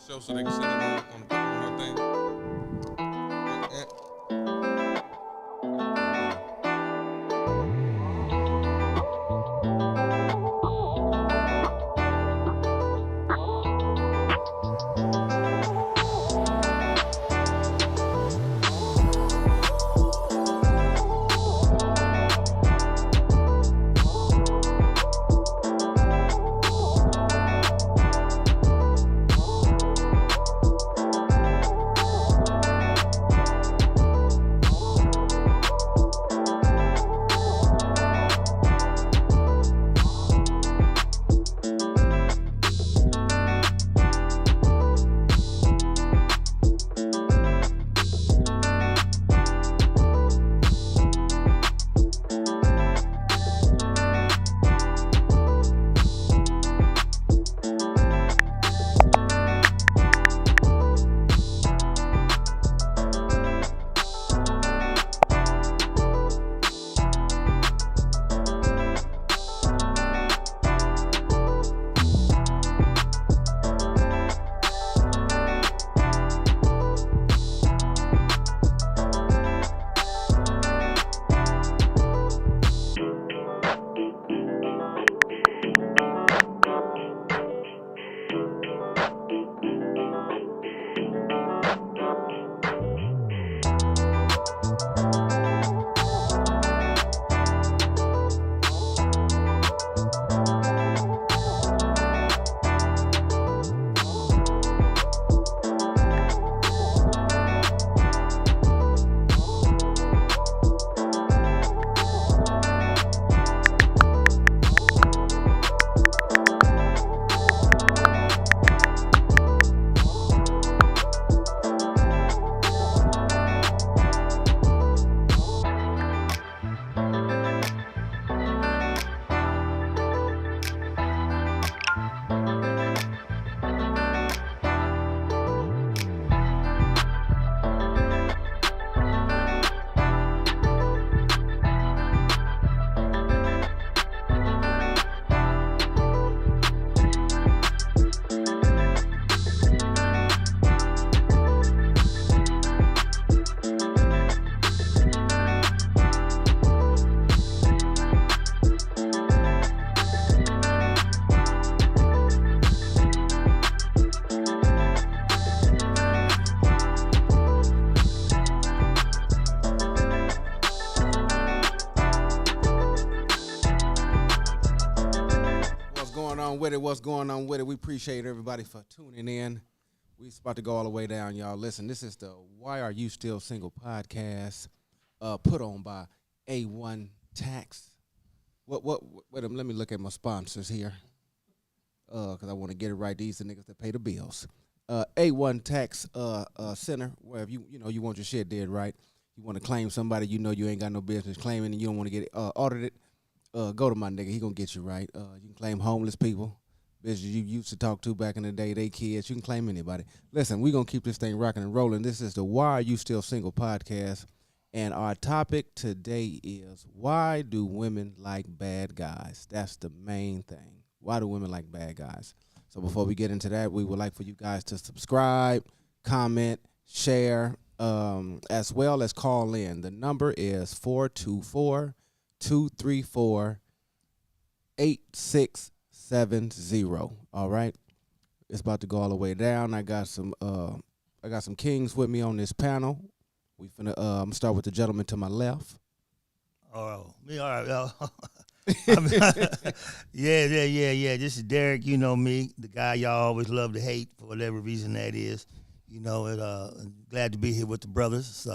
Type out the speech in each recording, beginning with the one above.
show so they can send it on our thing. What's going on with it? We appreciate everybody for tuning in. We about to go all the way down, y'all. Listen, this is the Why Are You Still Single podcast, put on by A1 Tax. Wait, let me look at my sponsors here, because I want to get it right. These are the niggas that pay the bills. A1 Tax Center, where if you want your shit dead right, you want to claim somebody you ain't got no business claiming, and you don't want to get it audited. Go to my nigga. He gonna get you right. You can claim homeless people, bitches you used to talk to back in the day, they kids. You can claim anybody. Listen, we gonna keep this thing rocking and rolling. This is the Why Are You Still Single podcast, and our topic today is why do women like bad guys? That's the main thing. Why do women like bad guys? So before we get into that, we would like for you guys to subscribe, comment, share, as well as call in. The number is 424-234-8670. All right, it's about to go all the way down. I got some kings with me on this panel. We finna I'm gonna start with the gentleman to my left. Oh, me, all right. Yeah. This is Derek. You know me, the guy y'all always love to hate for whatever reason that is. Glad to be here with the brothers.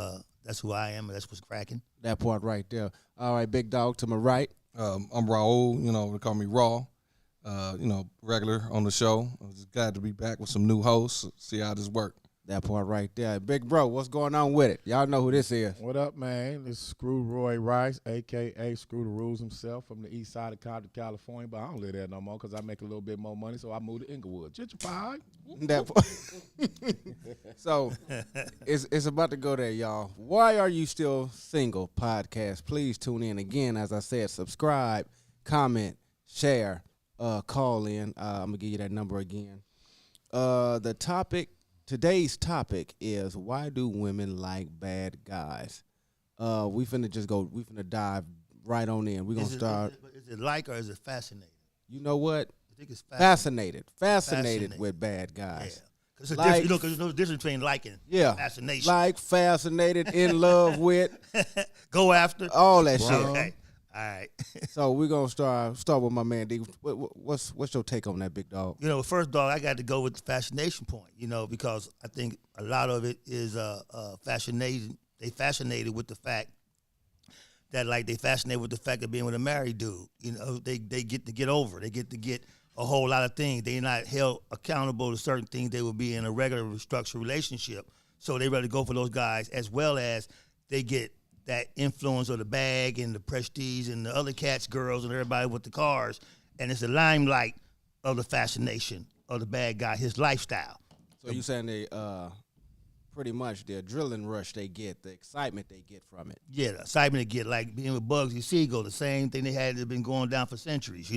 That's who I am, and that's what's cracking. That part right there. All right, big dog to my right. I'm Raul. They call me Raw. Regular on the show. I'm just glad to be back with some new hosts. See how this work. That part right there. Big bro, what's going on with it? Y'all know who this is. What up, man? This is Screw Roy Rice, a.k.a. Screw the Rules himself, from the east side of Compton, California. But I don't live there no more because I make a little bit more money, so I moved to Inglewood. Gentrified. That part. So, it's about to go there, y'all. Why Are You Still Single podcast. Please tune in again. As I said, subscribe, comment, share, call in. I'm going to give you that number again. Today's topic is why do women like bad guys? We finna dive right on in. We're gonna start. Is it like or is it fascinating? You know what? I think it's Fascinated with bad guys. Yeah. Because Like- there's no difference between liking Yeah. and fascination. Like fascinated, in love with, Go after. all that shit. Okay. All right. So we're gonna start with my man D. What's your take on that, big dog? First dog, I got to go with the fascination point, because I think a lot of it is fascinated. They fascinated with the fact that, like, they fascinated with the fact of being with a married dude. They get to get over. They get to get a whole lot of things. They're not held accountable to certain things they would be in a regular structured relationship. So they rather go for those guys, as well as they get that influence of the bag and the prestige and the other cats, girls, and everybody with the cars. And it's the limelight of the fascination of the bad guy, his lifestyle. So you saying they pretty much the adrenaline rush they get, the excitement they get from it. Yeah, the excitement they get, like being with Bugsy Siegel, the same thing they had that been going down for centuries,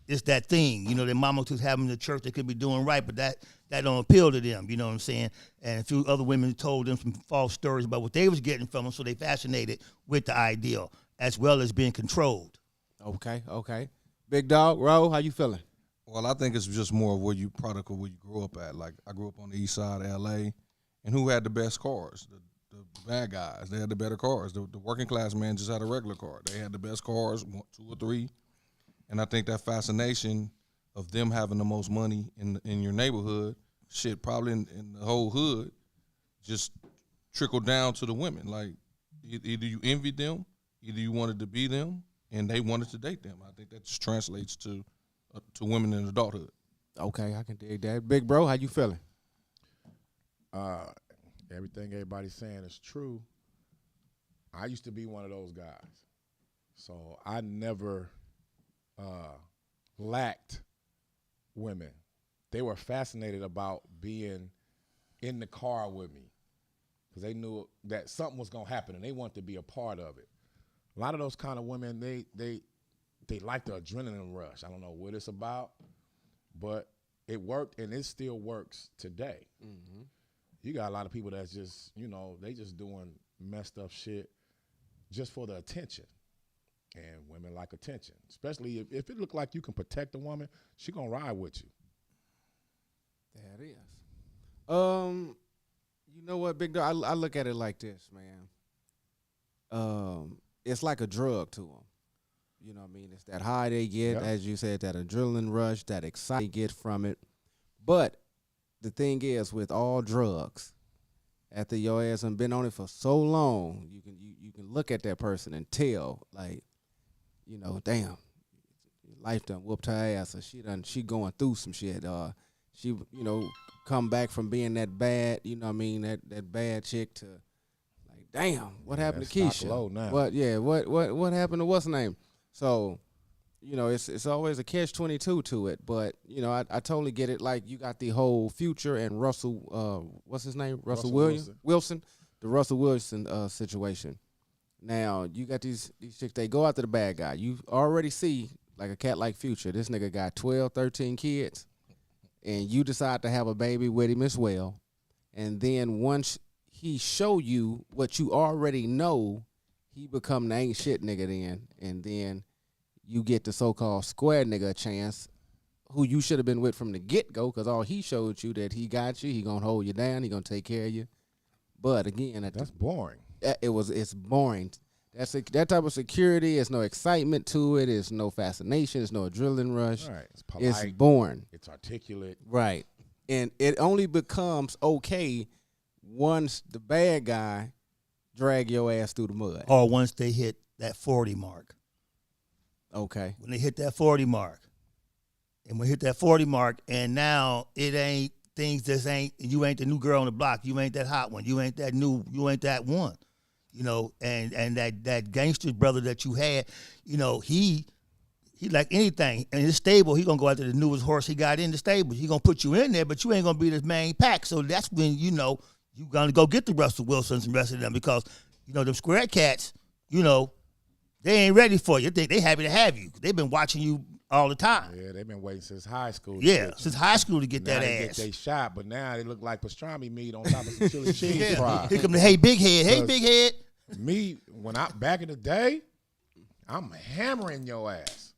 It's that thing, their mama was having the church they could be doing right, but that don't appeal to them, you know what I'm saying? And a few other women told them some false stories about what they was getting from them, so they fascinated with the ideal, as well as being controlled. Okay. Big dog, Ro, how you feeling? Well, I think it's just more of where you grew up at. Like, I grew up on the east side of L.A., and who had the best cars? The bad guys. They had the better cars. The working class man just had a regular car. They had the best cars, 1, 2, or 3. And I think that fascination of them having the most money in your neighborhood, probably in the whole hood, just trickled down to the women. Like, either you envied them, either you wanted to be them, and they wanted to date them. I think that just translates to women in adulthood. Okay, I can dig that. Big bro, how you feeling? Everything everybody's saying is true. I used to be one of those guys. So I never lacked women. They were fascinated about being in the car with me because they knew that something was going to happen and they wanted to be a part of it. A lot of those kind of women, they like the adrenaline rush. I don't know what it's about, but it worked and it still works today. Mm-hmm. You got a lot of people that's just, they just doing messed up shit just for the attention. And women like attention, especially if it look like you can protect a woman, she gonna ride with you. That is. You know what, big dog? I look at it like this, man. It's like a drug to them. You know what I mean? It's that high they get, as you said, that adrenaline rush, that excitement they get from it. But the thing is, with all drugs, after your ass has been on it for so long, you can look at that person and tell, like, damn, life done whooped her ass, or she going through some shit. She, come back from being that bad, that bad chick to, like, damn, what happened to Keisha? Low now. What happened to what's her name? So, it's always a catch-22 to it. But, I totally get it. Like, you got the whole Future and Russell, what's his name? Russell Wilson. The Russell Wilson situation. Now, you got these chicks, they go after the bad guy. You already see, like a cat like Future, this nigga got 12, 13 kids, and you decide to have a baby with him as well. And then once he show you what you already know, he become the ain't shit nigga then. And then you get the so-called square nigga a chance, who you should have been with from the get-go, because all he showed you that he got you, he gonna hold you down, he gonna take care of you. But again, that's boring. It's boring. That type of security. There's no excitement to it. There's no fascination. There's no adrenaline rush. Right. It's polite. It's boring. It's articulate. Right. And it only becomes okay once the bad guy drag your ass through the mud. Or once they hit that 40 mark. Okay. When they hit that 40 mark. And we hit that 40 mark, and now it ain't things just ain't, you ain't the new girl on the block. You ain't that hot one. You ain't that new, you ain't that one. And that gangster brother that you had, he like anything. In his stable, he going to go after the newest horse he got in the stable. He going to put you in there, but you ain't going to be the main pack. So that's when, you going to go get the Russell Wilsons and the rest of them because, them square cats, they ain't ready for you. They happy to have you. They've been watching you all the time. Yeah, they've been waiting since high school. Yeah, since high school to get now that they ass. get they shot, but now they look like pastrami meat on top of some chili cheese Yeah. fries. Here come the hey big head, hey big head. Me, when I back in the day, I'm hammering your ass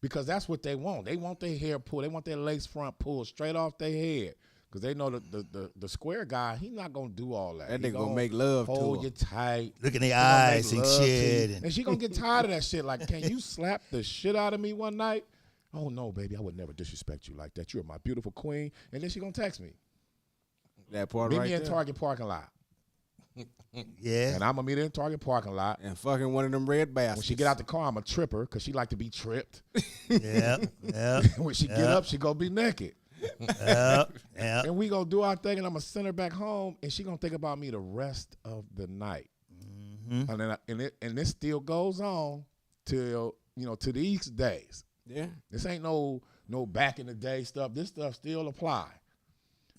because that's what they want. They want their hair pulled. They want their lace front pulled straight off their head because they know the square guy. He's not gonna do all that. That He nigga gonna make love to hold her. you tight. Look in their He gonna make eyes and love to shit. you. And And she gonna get tired of that shit. Like, can you slap the shit out of me one night? Oh no, baby, I would never disrespect you like that. You're my beautiful queen. And then she gonna text me. That part Meet right me in there. Target parking lot. yeah. And I'm gonna meet her in Target parking lot. And fucking one of them red baskets. When she get out the car, I'm a tripper because she like to be tripped. Yeah. Yeah. When she get up, she gonna be naked. Yeah. Yeah. And we gonna do our thing, and I'm gonna send her back home, and she gonna think about me the rest of the night. Mm-hmm. And then and this still goes on till to these days. Yeah. This ain't no back in the day stuff. This stuff still apply.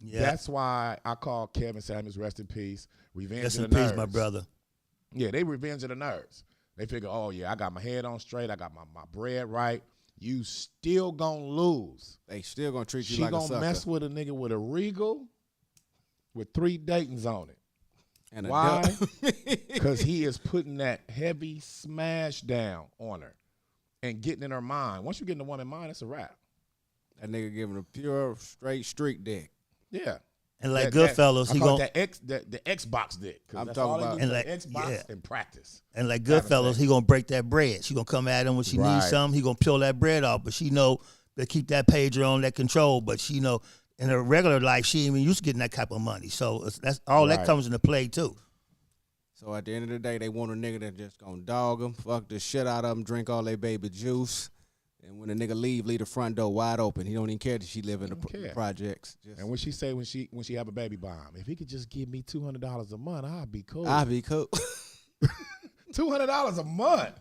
Yeah. That's why I call Kevin Samuels, rest in peace, revenge Rest of in the peace, nerds. my brother. Yeah, they revenge of the nerds. They figure, oh yeah, I got my head on straight, I got my bread right. You still gonna lose. They still gonna treat you She like a gonna sucker. mess with a nigga with a Regal with 3 Daytons on it. And a Why? duck. Because he is putting that heavy smash down on her and getting in her mind. Once you get in the woman's mind, it's a wrap. That nigga giving a pure straight street dick. Yeah. And like That- Goodfellas, I he call gonna it the Xbox dick. 'Cause I'm that's talking all they about- do, And the like- Xbox yeah. and practice. and like Having Goodfellas, sex. he gonna break that bread. She gonna come at him when she Right. needs something. He gonna peel that bread off, but she know to keep that pager on, that control. But she know in her regular life, she ain't even used to getting that type of money. So that's all that Right. comes into play too. So at the end of the day, they want a nigga that just gonna dog them, fuck the shit out of them, drink all their baby juice. And when the nigga leave the front door wide open. He don't even care that she live in the Don't care. projects. Just, And when she say when she have a baby bomb, if he could just give me $200 a month, I'd be cool. I be cool. $200 a month.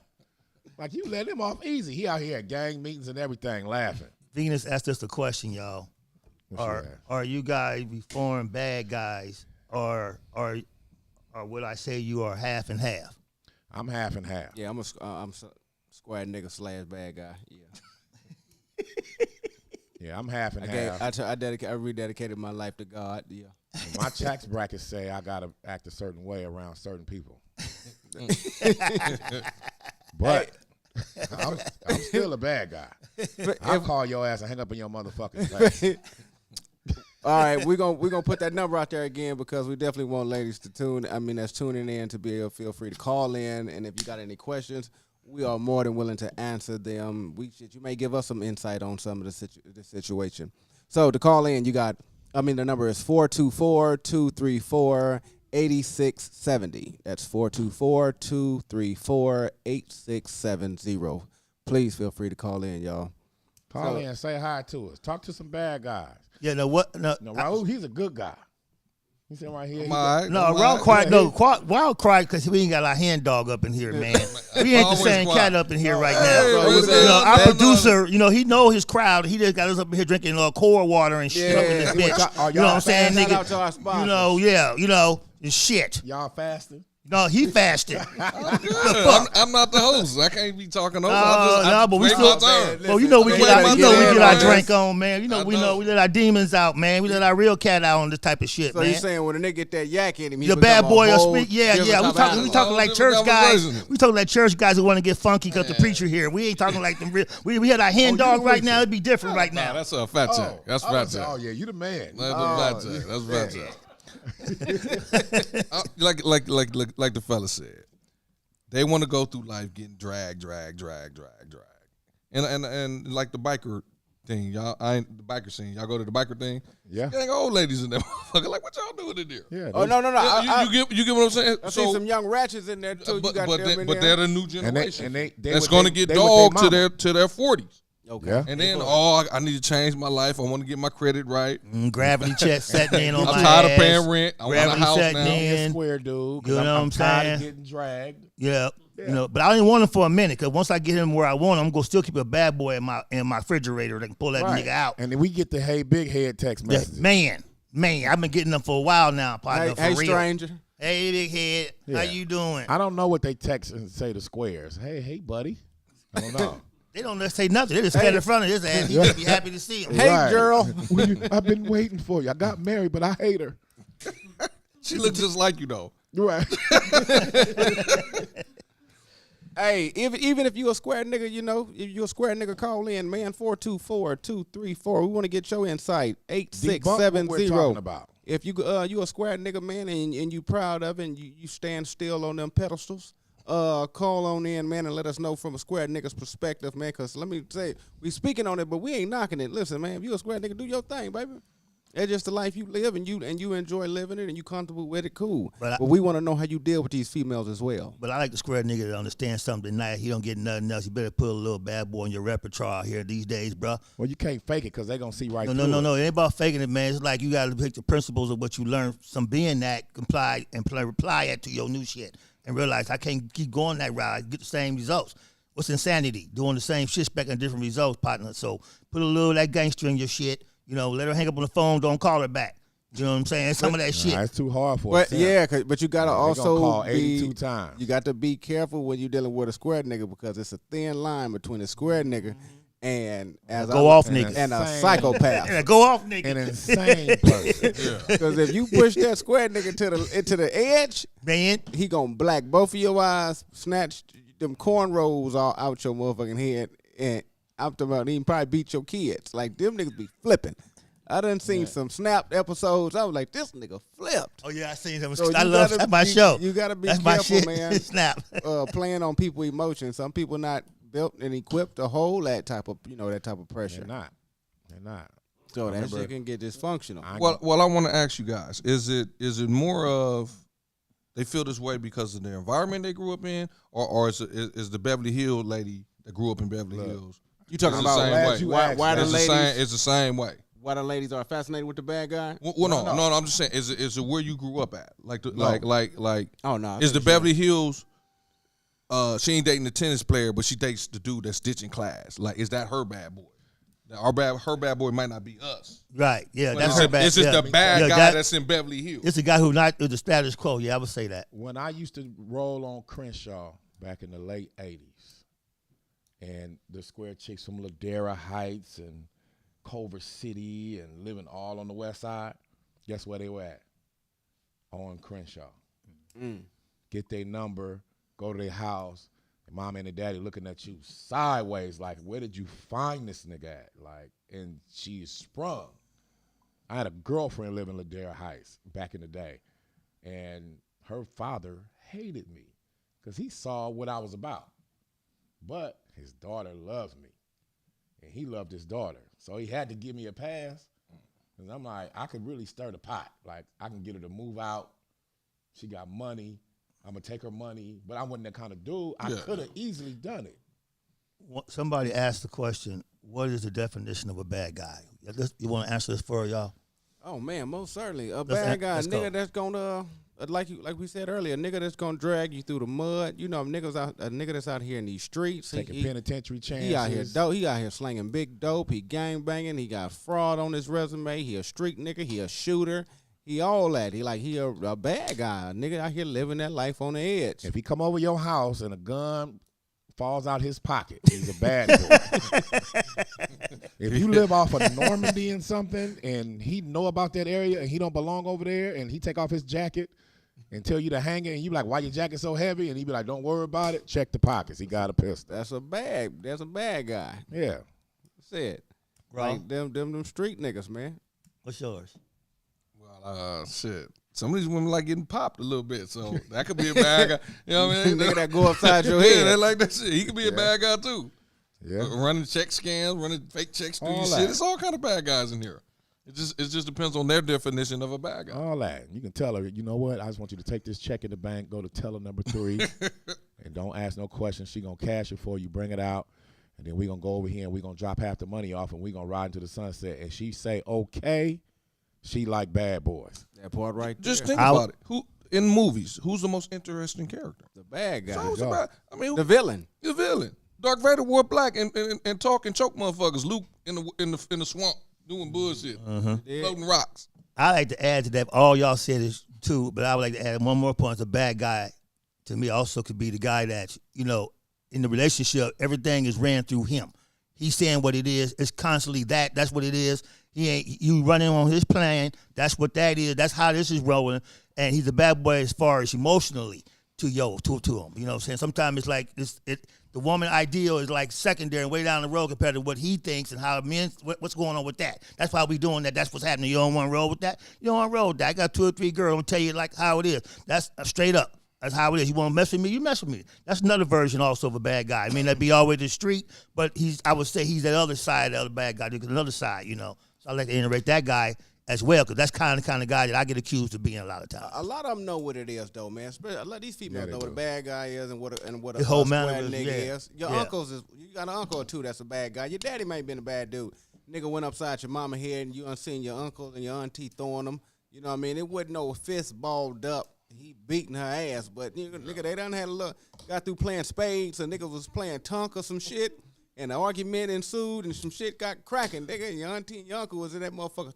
Like you let him off easy. He out here at gang meetings and everything laughing. Venus asked us the question, y'all. What she asked? Are you guys reformed bad guys, or would I say you are half and half? I'm half and half. Yeah, I'm square nigga slash bad guy. Yeah. Yeah, I'm half and I half. I rededicated my life to God. Yeah. My tax brackets say I gotta act a certain way around certain people. But I'm still a bad guy. I'll call your ass and hang up in your motherfucking face. All right, we're gonna put that number out there again because we definitely want ladies to that's tuning in to be able to feel free to call in, and if you got any questions, we are more than willing to answer them. You may give us some insight on some of the situation. So to call in, the number is 424-234-8670. That's 424-234-8670. Please feel free to call in, y'all. Call in, say hi to us. Talk to some bad guys. Yeah, no, what? No, No, Raul, he's a good guy. You see him right here? I'm all right. no, I'm all Raul right. cried. No, Raul cried because we ain't got our hand dog up in here, man. We ain't the Always same quiet. cat up in here right Hey, now. what's You that? know, our That producer, he know his crowd. He just got us up in here drinking core water and shit up in this Yeah. bitch. You know what I'm saying, Shout nigga? out to our sponsors. And shit. Y'all fasting? No, he fasted. I'm not the host. I can't be talking over. I but we wait still. my turn. Well, we I get wait our, my we get turn, our man. drink on, man. We I know know. we let our demons out, man. We let our real cat out on this type of shit, So man. you saying when a nigga get that yak in him, he The become bad a boy will whole speak. Yeah. different We type of talking animal. like Different church guys. conversation. We talking like church guys who want to get funky because the preacher here. We ain't talking like them real. We had our hand you dog the right preacher. now. It'd be different right Nah, now. that's a fat check. That's fat check. Oh, yeah, you the man. That's a fat check. That's fat check. Like the fella said, they want to go through life getting drag, and like the biker thing, y'all. The biker scene. Y'all go to the biker thing. Yeah. Gang old ladies in there, motherfucker. Like what y'all doing in there? Yeah. Oh no! You get what I'm saying? I see some young ratchets in there too. but you got them in they're there. the new generation. And they that's with going to they- get they with dogged they to their 40s. Okay. Yeah. And then, I need to change my life. I want to get my credit right. Gravity check setting in on I'm my tired ass. of paying rent. I want a Gravity house setting now. in. Square dude. 'Cause You know what I'm tired of saying? getting dragged. Yeah. But I didn't want him for a minute because once I get him where I want him, I'm gonna still keep a bad boy in my refrigerator that can pull that nigga out. And then we get the hey big head text Yeah, messages. man, I've been getting them for a while now, partner. Hey, for real. stranger. Hey, big head, how Yeah. you doing? I don't know what they text and say to squares. Hey, buddy. I don't know. They don't say nothing. They just stand in front of his ass. He just be happy to see him. Hey, Right. girl. I've been waiting for you. I got married, but I hate her. She looks just like you though. Right. Hey, even if you a square nigga, you know, if you a square nigga, call in, man, 424-234. We want to get your insight, Debunk what we're 8670. talking about. If you a square nigga, man, and you proud of it, and you stand still on them pedestals, call on in, man, and let us know from a square nigga's perspective, man, because let me say, we speaking on it, but we ain't knocking it. Listen, man, if you a square nigga, do your thing, baby. It's just the life you live, and you enjoy living it, and you comfortable with it, cool. But we want to know how you deal with these females as well. But I like the square nigga to understand something tonight. He don't get nothing else. You better put a little bad boy in your repertoire here these days, bro. Well, you can't fake it because they're going to see right through No. it. It ain't about faking it, man. It's like you got to pick the principles of what you learned from being that, comply and reply it to your new shit, and realize I can't keep going that route. I get the same results. What's insanity? Doing the same shit, expecting different results, partner. So put a little of that gangster in your shit. You know, let her hang up on the phone. Don't call her back. You know what I'm saying? Some of that shit. Nah, it's too hard for But us. yeah, but you gotta They also gonna call be 82 times. You got to be careful when you're dealing with a square nigga because it's a thin line between a square nigga and and a psychopath. Yeah, go off, nigga. An insane person. Because if you push that square nigga into the edge, Man, he gonna black both of your eyes, snatch them cornrows all out your motherfucking head, and I'm talking about he can probably beat your kids. Like them niggas be flipping. I done seen some snapped episodes. I was like, this nigga flipped. oh yeah, I seen him. So I love that's my show. You gotta be that's my careful, shit. man. Snap. Playing on people emotions. Some people not built and equipped to hold that type of pressure. They're not. So that shit can get dysfunctional. Well, I want to ask you guys: is it more of they feel this way because of the environment they grew up in, or is the Beverly Hills lady that grew up in Beverly Hills? You talking It's the about same way. why the It's the ladies? same. It's the same way. Why the ladies are fascinated with the bad guy? Well, no. I'm just saying. Is it where you grew up at? Like Oh no. Is the Beverly Hills? She ain't dating the tennis player, but she dates the dude that's ditching class. Like, is that her bad boy? Her bad boy might not be us. Right. Yeah, But that's is her it- bad. Is it yeah. the bad Yeah, guy that's in Beverly Hills? It's a guy who not the status quo. Yeah, I would say that. When I used to roll on Crenshaw back in the late 80s, and the square chicks from Ladera Heights and Culver City and living all on the west side, guess where they were at? On Crenshaw. Get their number, go to their house, and mom and their daddy looking at you sideways like, where did you find this nigga at? Like, and she is sprung. I had a girlfriend live in Ladera Heights back in the day, and her father hated me because he saw what I was about. But his daughter loves me, and he loved his daughter. So he had to give me a pass, because I'm like, I could really stir the pot. Like, I can get her to move out. She got money. I'm going to take her money. But I wasn't that kind of dude. I could have easily done it. Somebody asked the question, what is the definition of a bad guy? You want to answer this for y'all? Oh man, most certainly a Let's bad guy, a let's nigga go. that's gonna like we said earlier, a nigga that's gonna drag you through the mud. You know, a nigga that's out here in these streets. Taking penitentiary chances. He out here dope. He out here slinging big dope. He gang banging. He got fraud on his resume. He a street nigga. He a shooter. He all that. He a bad guy. A nigga out here living that life on the edge. If he come over your house and a gun falls out his pocket, he's a bad boy. If you live off of Normandy and something, and he know about that area, and he don't belong over there, and he take off his jacket and tell you to hang it, and you be like, why your jacket so heavy? And he be like, don't worry about it. Check the pockets. He got a pistol. That's a bad guy. Yeah. That's it. Bro. Like them street niggas, man. What's yours? Well, shit. Some of these women like getting popped a little bit, so that could be a bad guy. You know what I mean? Nigga that go upside your Yeah, head. they like that shit. He could be a bad guy too. Yeah. Running check scams, running fake checks through All your that. shit. It's all kind of bad guys in here. It just depends on their definition of a bad guy. All that. You can tell her, you know what? I just want you to take this check in the bank, go to teller number 3, and don't ask no questions. She going to cash it for you, bring it out, and then we going to go over here and we going to drop half the money off, and we going to ride into the sunset. And she say, okay, she like bad boys. That part right there. Just think about it. Who in movies? Who's the most interesting character? the bad guy. So who's the bad? I mean, The villain. the villain. Darth Vader wore black and talk and choke motherfuckers. Luke in the swamp doing bullshit, floating rocks. I like to add to that. All y'all said is true, but I would like to add one more point. The bad guy, to me, also could be the guy that, you know, in the relationship, everything is ran through him. He's saying what it is. It's constantly that. That's what it is. He ain't you running on his plan. That's what that is. That's how this is rolling. And he's a bad boy as far as emotionally to him. You know what I'm saying? Sometimes it's like the woman ideal is like secondary and way down the road compared to what he thinks and how men what's going on with that. That's why we doing that. That's what's happening. You don't want to roll with that. You don't want to roll with that. I got 2 or 3 girls. I'm gonna tell you like how it is. That's straight up. That's how it is. You want to mess with me, you mess with me. That's another version also of a bad guy. I mean, that'd be always the street, but I would say he's that other side of the bad guy. There's another side, you know. So I like to iterate that guy as well, because that's kind of guy that I get accused of being a lot of times. A lot of them know what it is, though, man. A lot of these females know what a bad guy is and what a whole square mannerism, nigga is. Your uncles you got an uncle or two that's a bad guy. Your daddy might have been a bad dude. Nigga went upside your mama head and you unseen your uncles and your auntie throwing them. You know what I mean? It wasn't no fist balled up. He beating her ass, but nigga, they done had a look. Got through playing spades, and niggas was playing tunk or some shit, and an argument ensued, and some shit got cracking. Nigga, your auntie and your uncle was in that motherfucker,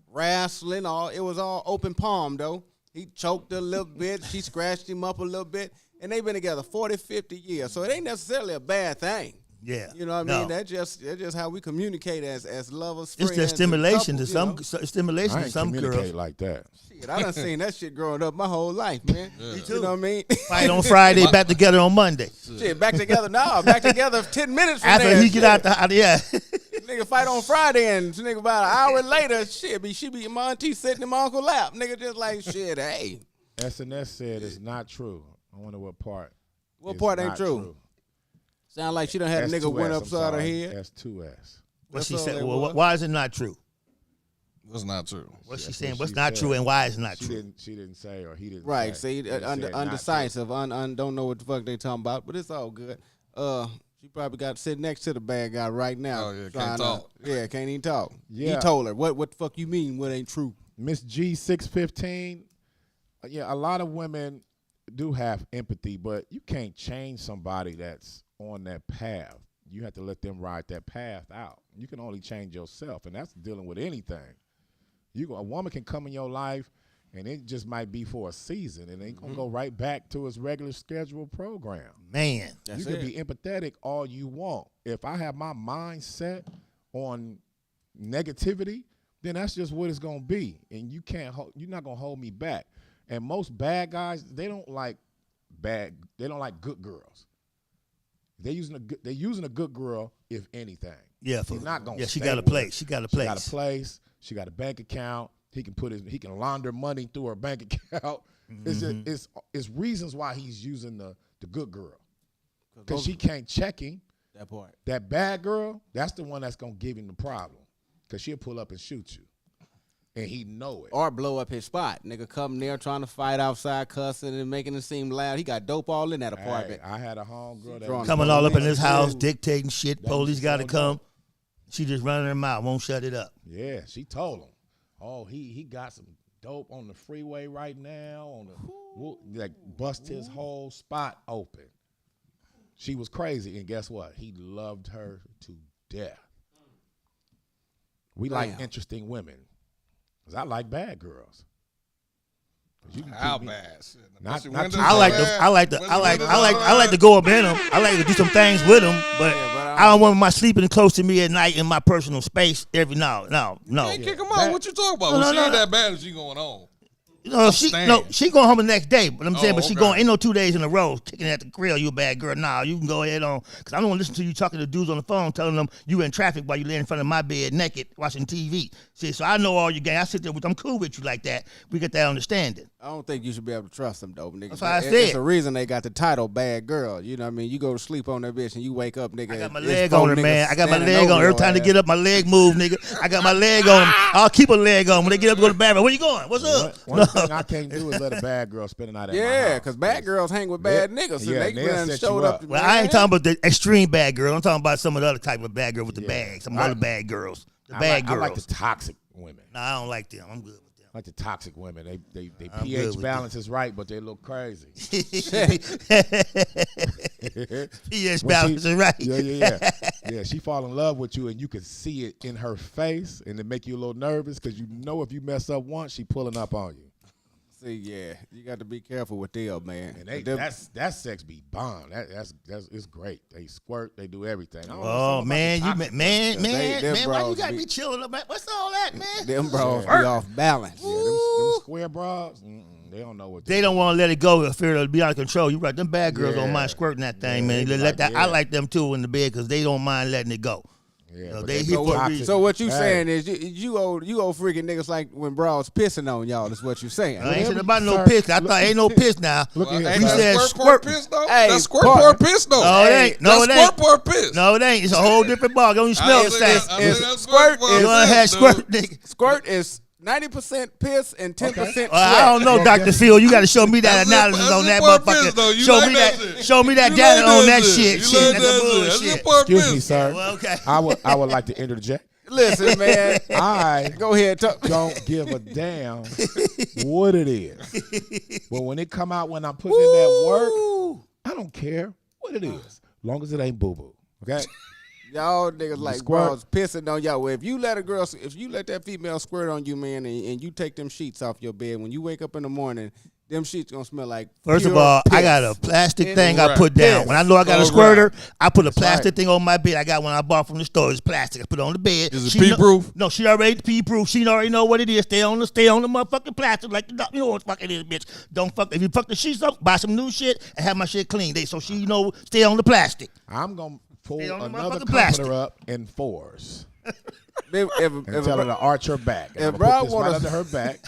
wrestling. It was all open palm, though. He choked a little bit, she scratched him up a little bit, and they been together 40, 50 years, so it ain't necessarily a bad thing. Yeah, you know what I mean. That's just how we communicate as lovers. It's friends, just stimulation couples, to stimulation to some girls. Communicate like that. Shit, I done seen that shit growing up my whole life, man. Me too. You know what I mean? Fight on Friday, back together on Monday. Shit, back together now. Back together 10 minutes from After there. he get out the house, yeah. Nigga fight on Friday and nigga about an hour later, she be my auntie sitting in my uncle's lap. Nigga just like, shit, hey. SNS said it's not true. I wonder what part. What part ain't true? Sound like she done had a nigga went upside her head. S2S. What she said? Well, why is it not true? What's not true? What's she saying? What's not true and why is it not true? She didn't say, or he didn't. Right. say. See, undecisive, don't know what the fuck they talking about, but it's all good. She probably got to sit next to the bad guy right now. Oh yeah, can't talk. Can't even talk. Yeah. He told her, what the fuck you mean what ain't true? Miss G615. Yeah, a lot of women do have empathy, but you can't change somebody that's on that path. You have to let them ride that path out. You can only change yourself, and that's dealing with anything. A woman can come in your life, and it just might be for a season, and it gonna go right back to its regular scheduled program. Man, you can be empathetic all you want. If I have my mind set on negativity, then that's just what it's gonna be, and you're not gonna hold me back. And most bad guys, they don't like good girls. They're using a good girl, if anything. Yeah, He's not gonna. Yeah, she stay got a with place. her. She got a place. She got a place. She got a bank account. He can launder money through her bank account. It's reasons why he's using the good girl, because she can't check him. That part. That bad girl, that's the one that's gonna give him the problem, because she'll pull up and shoot you. And he know it. Or blow up his spot. Nigga come there trying to fight outside, cussing and making it seem loud. He got dope all in that apartment. Hey, I had a homegirl that Drunk. coming all up in his house, dictating shit. Police got to come. She just running her mouth, won't shut it up. Yeah, she told him. Oh, he got some dope on the freeway right now. Like bust his whole spot open. She was crazy, and guess what? He loved her to death. We like interesting women. Cause I like bad girls. How bad? I like to go up in them. I like to do some things with them, but I don't want my sleeping close to me at night in my personal space every now. No. Hey, kick him out. What you talking about? She ain't that bad as she going on. She going home the next day. But I'm saying, she going ain't no 2 days in a row kicking at the grill. You a bad girl. Nah, you can go ahead on, because I don't want to listen to you talking to dudes on the phone, telling them you in traffic while you lay in front of my bed naked watching TV. See, so I know all your game. I sit there with, I'm cool with you like that. We get that understanding. I don't think you should be able to trust them, though, nigga. That's what I said. It's the reason they got the title "bad girl." You know what I mean? You go to sleep on that bitch and you wake up, nigga. I got my leg on her, man. I got my leg on her. Every time to get up, my leg move, nigga. I got my leg on them. I'll keep a leg on when they get up to go to the bathroom. Where you going? What's up? One thing I can't do is let a bad girl spend the night at my house. Yeah, because bad girls hang with bad niggas. So they they'll set showed you up. up. Well, I ain't talking about the extreme bad girl. I'm talking about some of the other type of bad girl with the bag. Some other bad girls. The bad girls. I like the toxic women. Nah, I don't like them. I'm good with them. I like the toxic women. They pH balance is right, but they look crazy. pH balance is right. Yeah, she fall in love with you, and you can see it in her face, and it make you a little nervous, because you know if you mess up once, she pulling up on you. See, yeah, you got to be careful with them, man. And that sex be bomb. That's it's great. They squirt, they do everything. I don't know Oh something man, about the you toxic man, stuff. man, why you bras gotta be- be chilling up, man? What's all that, man? Them bros be Yeah. off balance. Yeah, them square bras, they don't know what They don't want to let it go. Fear it'll be out of control. You right? Them bad girls don't Yeah. mind squirting that thing, Yeah, man. they Let like, that. yeah. I like them too in the bed because they don't mind letting it go. Yeah, So but they be hit for a toxic. reason. So what you Hey. saying is you old freaking niggas like when bros pissing on y'all. Is what you saying? I ain't saying about no Sir, piss. I thought ain't no piss now. Look at Ain't here, You that sir. said squirt part squirt. piss though? Hey, That's squirt part- part piss though. No, it ain't. No, it That's ain't. squirt part piss. No, it ain't. It's a whole different ball. Don't even smell the I same. think it's that's squirt part is- You wanna piss, have dude. squirt, nigga? Squirt is 90% piss and 10% I don't know, Dr. Phil. You got to show me that That's it- analysis that's on it that part piss, motherfucker. though. You Show like me that that. shit. Show me that You data like on that that shit. shit. You Shit, like that's that a shit. That's bullshit. it part Excuse piss. me, sir. Well, okay. I would like to interject. Listen, man. I Go ahead. Talk. don't give a damn what it is. But when it come out when I'm putting in that work, I don't care what it is, long as it ain't boo boo. Okay. Y'all niggas like squirt. bros pissing on y'all. Well, if you let that female squirt on you, man, and you take them sheets off your bed, when you wake up in the morning, them sheets gonna smell like First of pure all, I piss. got a plastic It's thing I right. put down. Piss. When I know I got a All squirter, right. I put a plastic right. thing on my bed. I got one I bought from the store. It's plastic. I put it on the bed. Is it She know- pee-proof? No, she already pee-proof. She already know what it is. Stay on the motherfucking plastic like the you know what the fuck it is, bitch. Don't fuck if you fuck the sheets up, buy some new shit and have my shit clean. So she know stay on the plastic. I'm gonna pull Stay on the another motherfucking plastic. comforter up in fours If and tell her to arch her back. And if I'm gonna Rob put this wanna- right under her back.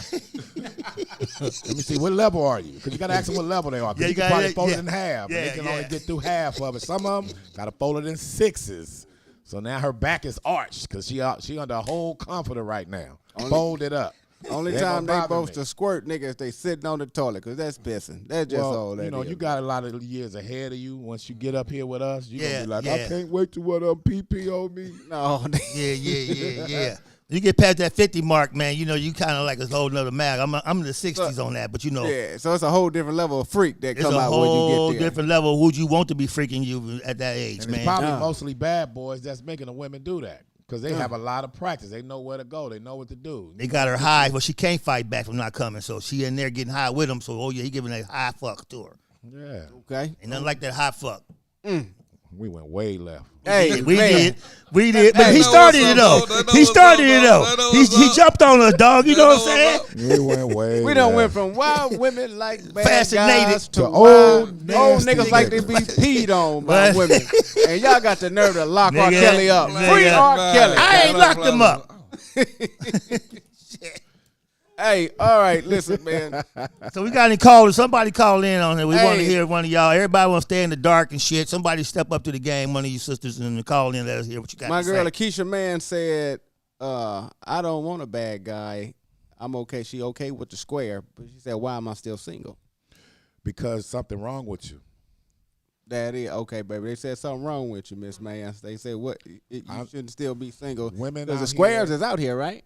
Let me see, what level are you? Because you got to ask them what level they are. 'Cause Yeah, you you can gotta- probably fold yeah. it in half. Yeah, and they can yeah. only get through half of it. Some of them got to fold it in sixes. So now her back is arched because she under a whole comforter right now. Fold it up. only They ain't time gonna they bother supposed me. to squirt niggas, they sitting on the toilet because that's pissing. That's just all that you know, is. you got a lot of years ahead of you. Once you get up here with us, you're Yeah, going to be like, yeah. I can't wait to what PP on me. No, Yeah. You get past that 50 mark, man. You know you kind of like a whole nother mag. I'm in the 60s on that, but you know. yeah. So it's a whole different level of freak that It's come a out when you whole get there. different level of who you want to be freaking you at that age, And man. it's probably Nah. mostly bad boys that's making the women do that because they have a lot of practice. They know where to go. They know what to do. They got her high, but she can't fight back from not coming. So she in there getting high with him. So, oh, yeah, he giving that high fuck to her. Yeah. Okay. Ain't nothing like that high fuck. We went way left. Hey, We man. did. But Hey, he that started was it, though. up, though. That He was started up, it, though. though. That He was up. jumped on us, dog. You know what I'm That was saying? up. We went way We done left. went from wild women like bad Fascinated guys to to wild old old nasty niggas like they be niggas. peed on by But- women. And y'all got the nerve to lock R. Nigga, Kelly up. nigga. Free R. Kelly. I ain't locked him up. Hey, all right, listen, man. So we got any callers? Somebody call in on it. We want to Hey. hear one of y'all. Everybody want to stay in the dark and shit. Somebody step up to the game, one of you sisters, and call in. Let us hear what you got My to girl say. Akeisha Mann said, I don't want a bad guy. I'm okay. She okay with the square. But she said, why am I still single? Because something wrong with you. That is okay, baby. They said something wrong with you, Miss Mann. They said you shouldn't still be single. Women Because the out squares here- is out here, right?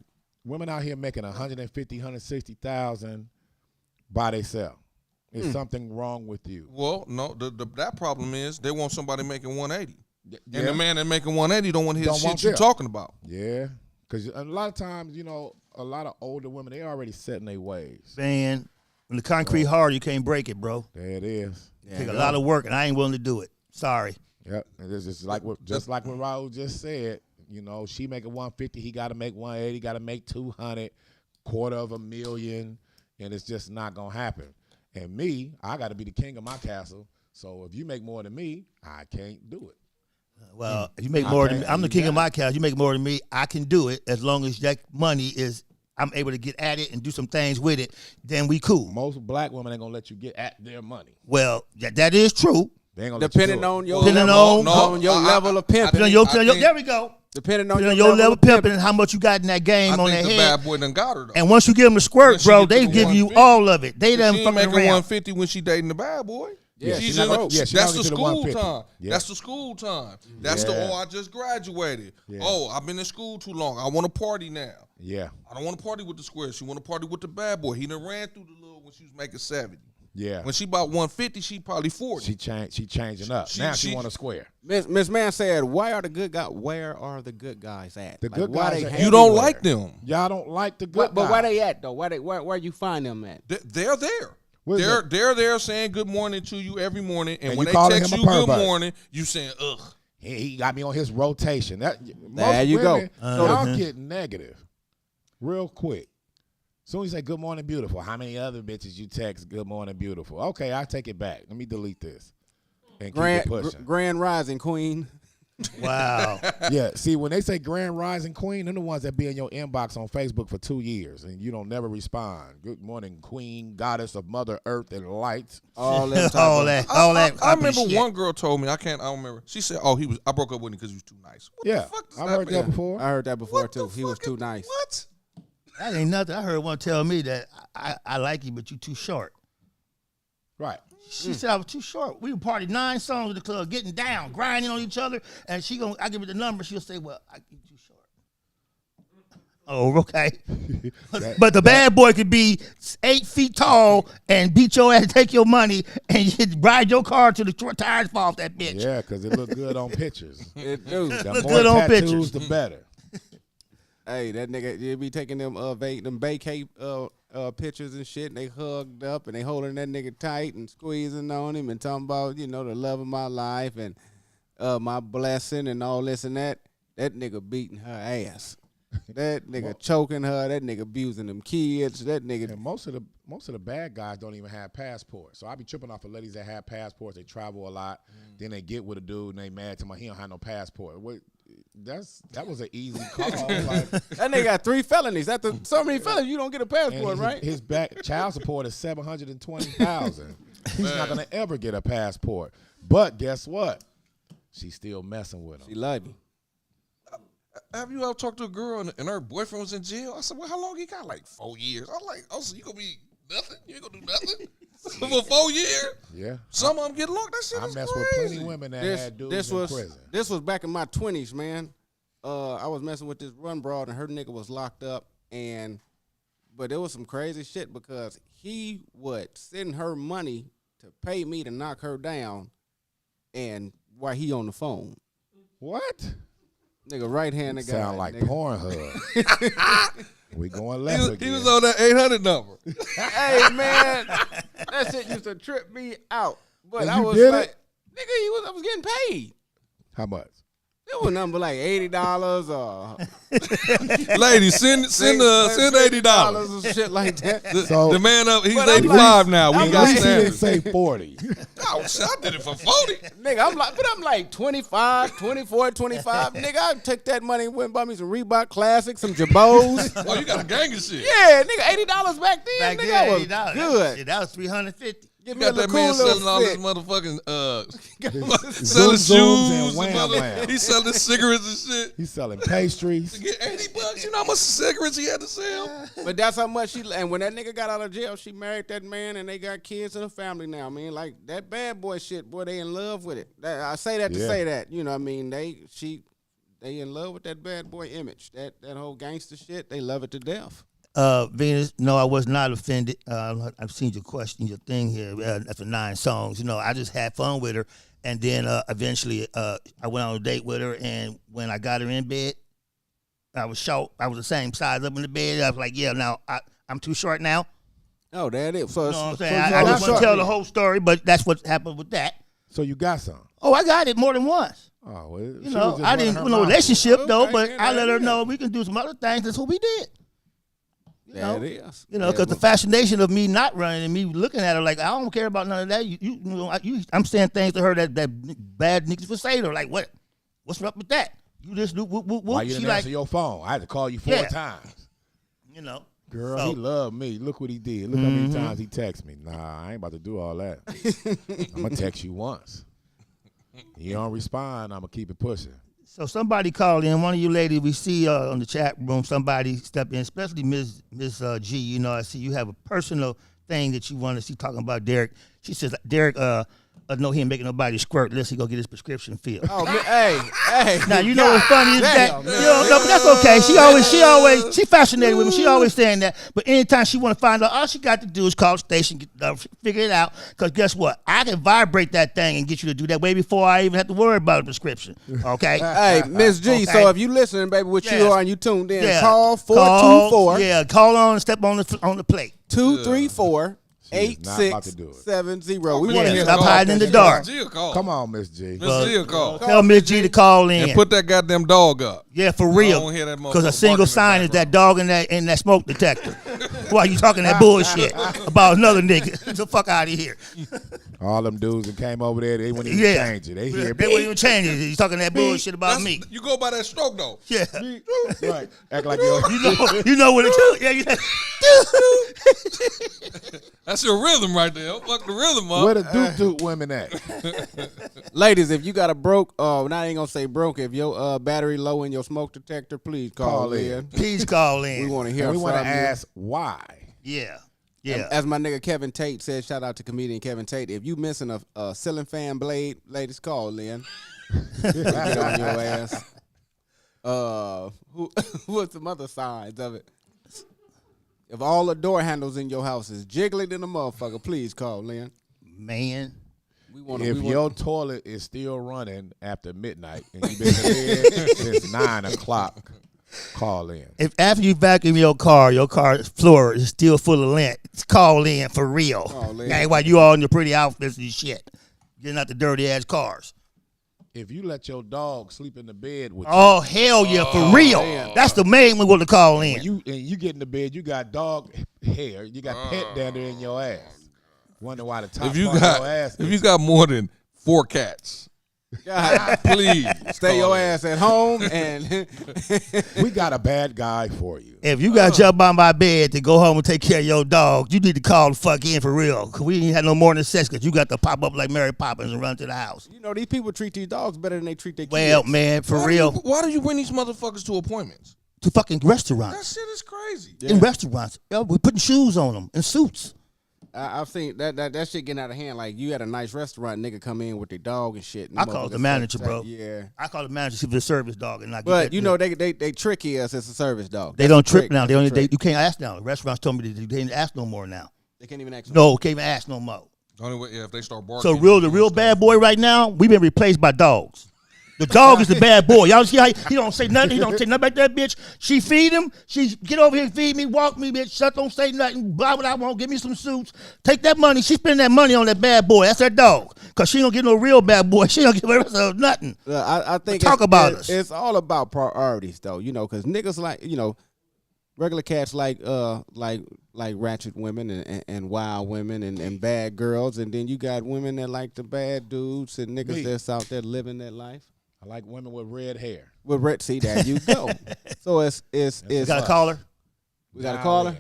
Women out here making 150, 160,000 by themselves. Is something wrong with you? Well, no, that problem is they want somebody making 180. Yeah. And the man that making 180 don't want to hear the Don't want shit you that. talking about. Yeah. Because a lot of times, you know, a lot of older women, they already set in their ways. Man, when the concrete hard, you can't break it, bro. There it is. Take a lot of work, and I ain't willing to do it. Sorry. Yep. And it's just like what Raul just said. You know, she making 150, he got to make 180, got to make 200, $250,000, and it's just not gonna happen. And me, I got to be the king of my castle. So if you make more than me, I can't do it. Well, if you make more than me, I'm the king of my cows. You make more than me, I can do it as long as that money is. I'm able to get at it and do some things with it. Then we cool. Most black women ain't gonna let you get at their money. Well, that is true. They ain't gonna Depending let you do it. on your Depending level, on- on your level of pimping. Depending on I your, think- there we go. Depending on Depending on your level of pimping. pimping and how much you got in that game I on think that the head. bad boy done got her though. And once you give them the squirt, Once she bro, get to they the give you 150, all of it. They she done ain't fucking making around. 150 when she dating the bad boy. Yeah, She's she's in not the, broke. Yeah, she's that's not the gonna get to school 150. time. Yeah. That's the school time. That's the Yeah. I just graduated. Yeah. Oh, I've been in school too long. I want to party now. Yeah. I don't want to party with the square. She want to party with the bad boy. He done ran through the little when she was making 70. Yeah. When she bought 150, she probably 40. She changing up. Now she want a square. Miss Man said, "Where are the good guys at? The Like, good why guys they are hang- You don't everywhere. like them. Y'all don't like the good But guys. where they at though? Where you find them at? They're there. What is They're there saying good morning to you every morning, and And when you they calling text him a you good pervert. morning, you saying ugh. He got me on his rotation. There Most you go. women, y'all get negative real quick. Soon as you say good morning, beautiful. How many other bitches you text good morning, beautiful? Okay, I take it back. Let me delete this and keep it pushing. Grand Rising Queen. Wow. Yeah, see, when they say Grand Rising Queen, they're the ones that be in your inbox on Facebook for 2 years and you don't never respond. Good morning, Queen, goddess of Mother Earth and light. All them type all of- that. I remember shit. one girl told me I don't remember. She said, "Oh, I broke up with him because he was too nice." What Yeah, the fuck does I've that heard mean? that before. I heard that before What the too. He was fuck too is- nice. What? That ain't nothing. I heard one tell me that I like you, but you too short. Right. She said I was too short. We would party 9 songs at the club, getting down, grinding on each other, and I give her the number. She'll say, "Well, you too short." Oh, okay. But the bad boy could be 8 feet tall and beat your ass, take your money, and you ride your car till the tires fall off that bitch. Yeah, because it look good on pictures. It do. The Look more good on tattoos, pictures. the better. Hey, that nigga, you be taking them vacay pictures and shit, and they hugged up and they holding that nigga tight and squeezing on him and talking about, the love of my life and my blessing and all this and that. That nigga beating her ass. That nigga choking her. That nigga abusing them kids. That nigga. And most of the bad guys don't even have passports. So I be tripping off of ladies that have passports. They travel a lot. Then they get with a dude and they mad to he don't have no passport. That was an easy call. Like, That nigga got 3 felonies. After so many felonies, you don't get a passport, and right? his back child support is $720,000. He's not gonna ever get a passport. But guess what? She's still messing with She him. love you. Have you ever talked to a girl and her boyfriend was in jail? I said, "Well, how long he got?" Like 4 years. I'm like, "Oh, so you gonna be nothing? You ain't gonna do nothing for 4 years?" Yeah. Some of them get locked. That shit I is messed with crazy. plenty of women that had dudes this in was prison. this was back in my 20s, man. I was messing with this run broad and her nigga was locked up, but there was some crazy shit because he would send her money to pay me to knock her down, and while he on the phone, What? nigga, right-handed guy. Sound like nigga. Pornhub. We going left again. He was on that 800 number. Hey man, that shit used to trip me out. But And I you was did like, it? nigga, I was getting paid. How much? It was number like $80 or Ladies, send $80. or shit like that. So- The man up, he's But I'm 85 now. We I'm got At least he didn't standards. say 40. Oh, shit, I did it for 40. Nigga, I'm like 25, 24, 25. Nigga, I took that money and went and bought me some Reebok Classics, some Jabos. Oh, you got a gang of shit. Yeah, nigga, $80 back then. Back nigga, then, I was $80. good. Shit, that was $350. Give You me a got that little man cool selling all little this fit. motherfucking selling Zoom zooms shoes and wham mother- wham. He's selling cigarettes and shit. He's selling pastries. To get $80, you know how much cigarettes he had to sell? But that's how much and when that nigga got out of jail, she married that man and they got kids and a family now, man. Like that bad boy shit, boy, they in love with it. I say that to Yeah. say that, you know what I mean? They in love with that bad boy image. That whole gangster shit, they love it to death. Venus, no, I was not offended. I've seen your question, your thing here after 9 songs. I just had fun with her. And then eventually I went on a date with her. And when I got her in bed, I was short. I was the same size up in the bed. I was like, yeah, now I'm too short now. Oh, that is. So You know what I'm so saying? you I got just want short to tell the then. whole story, but that's what happened with that. So you got some. Oh, I got it more than once. Oh, well, she You was know, just I running didn't her do no mouth. relationship though, Okay, but yeah, I let her yeah. know we can do some other things. That's what we did. That is. Because the fascination of me not running and me looking at her like I don't care about none of that. I'm saying things to her that bad niggas would say to her. Like what's up with that? You just do whoop whoop whoop. Why you She didn't like answer your phone? I had to call you 4 Yeah. times. Girl, So- he loved me. Look what he did. Look how many times he texted me. Nah, I ain't about to do all that. I'm going to text you once. You don't respond, I'm going to keep it pushing. So somebody called in. One of you ladies we see on the chat room. Somebody step in, especially Miss G. I see you have a personal thing that you want to see talking about Derek. She says, Derek, no, he ain't making nobody squirt unless he go get his prescription filled. Oh, hey. Now you know what's funny is Damn, that man. no, but that's okay. She fascinated with me. She always saying that. But anytime she want to find out, all she got to do is call the station, figure it out. Because guess what? I can vibrate that thing and get you to do that way before I even have to worry about a prescription. Okay. Hey, Miss G. Okay. So if you listening, baby, what you Yes. are and you tuned in, Yeah. call 424. Yeah, call on and step on the plate. 234 She is not about to do it. 8670. We Yeah, want to hear stop from hiding in the you. dark. Miss G will call. Come on, Miss G. Miss G will call. Tell Miss G to call in. And put that goddamn dog up. Yeah, for I real. don't hear that Because a motherfucker single barking in the sign is that background. dog in that smoke detector. Why you talking that bullshit about another nigga? Get the fuck out of here. All them dudes that came over there, they wouldn't even Yeah. change it. They They hear wouldn't even change it. He's talking that bullshit about me. You go by that stroke though. Yeah. right. Act like you're You know what it is. Yeah, That's your rhythm right there. Don't fuck the rhythm up. where the doot women at? Ladies, if you got a broke, now I ain't gonna say broke. If your battery low in your smoke detector, please call Call in. in. Please call We in. want to hear And we from want to you. ask why. Yeah. Yeah. As my nigga Kevin Tate said, shout out to comedian Kevin Tate. If you missing a ceiling fan blade, ladies, call in. Get on your ass. What's some other sides of it? If all the door handles in your house is jiggling in the motherfucker, please call in. Man. We want If your toilet is still running after midnight and you've been in bed since 9 o'clock, call in. If after you vacuum your car floor is still full of lint, call in for real. Call in. That ain't why you all in your pretty outfits and shit. Getting out the dirty ass cars. If you let your dog sleep in the bed with Oh, hell yeah, for real. man. That's the main one to call in. you, and you get in the bed, you got dog hair, you got pet dander in your ass. Wonder why the top If you part of got your ass if you got more than 4 cats, God, please stay your call in. ass at home and we got a bad guy for you. If you got jump on my bed to go home and take care of your dog, you need to call the fuck in for real. Cause we ain't had no more than sex because you got to pop up like Mary Poppins and run to the house. you know these people treat these dogs better than they treat their Well, kids. man, for Why do real. you- Why do you bring these motherfuckers to appointments? To fucking That restaurants. shit is crazy. In restaurants. Yeah, we're putting shoes on them and suits. I've seen that shit getting out of hand. Like you at a nice restaurant, nigga come in with their dog and shit. And I call it the motherfuckers manager, say, bro. Yeah, I call the manager see if it's a service dog and not. get but that you bill. know they tricky us as a service dog. They That's don't a trick trick. now. That's a trick. You can't ask now. Restaurants told me they didn't ask no more now. They can't even ask. No, can't even ask no more. The only way, yeah, if they start barking. So the real bad boy right now, we've been replaced by dogs. The dog is the bad boy. Y'all see how he don't say nothing. He don't say nothing about that bitch. She feed him. She get over here and feed me, walk me, bitch. Shut, don't say nothing. Blah, what I want. Give me some suits. Take that money. She spend that money on that bad boy. That's that dog. Because she don't get no real bad boy. She don't give the rest of nothing. I think Talk about us. It's all about priorities though. You know, because niggas like regular cats like ratchet women and wild women and bad girls, and then you got women that like the bad dudes and niggas Me. that's out there living that life. I like women with red hair. With red, see there you go. So it's You got a caller? we got a Dial caller. in.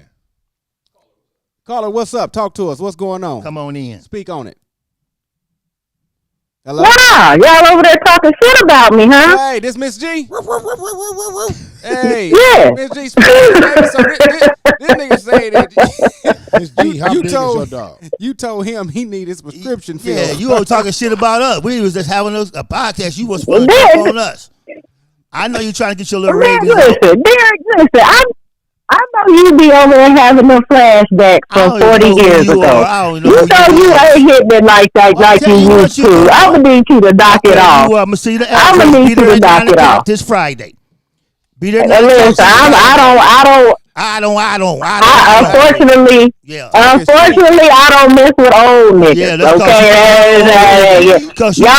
Caller, what's up? Talk to us. What's going on? Come on in. Speak on it. Hello. Wow, y'all over there talking shit about me, huh? Hey, this Miss G. Hey, Yeah. Miss G. Speak on it, baby. So this nigga say that Miss G, how You big told- is your dog? you told him he need his prescription filled. Yeah, you all talking shit about us. We was just having a podcast. You was Well, supposed to man, talk on us. I know you trying to get your little Man, ratings up. listen, Derek, listen, I know you be over there having them flashbacks I from don't 40 even know who years you ago. are. I don't know You who know you you are. ain't hitting it like tell you you what used you to. are. I'm going to need you to knock it off. I'm gonna see the I'ma address. need Be you there to at knock 9 it o'clock off. this Friday. Be there at And 9 o'clock. listen, unfortunately, Yeah. I don't mess with old Yeah, niggas, that's okay? Cause you- Y'all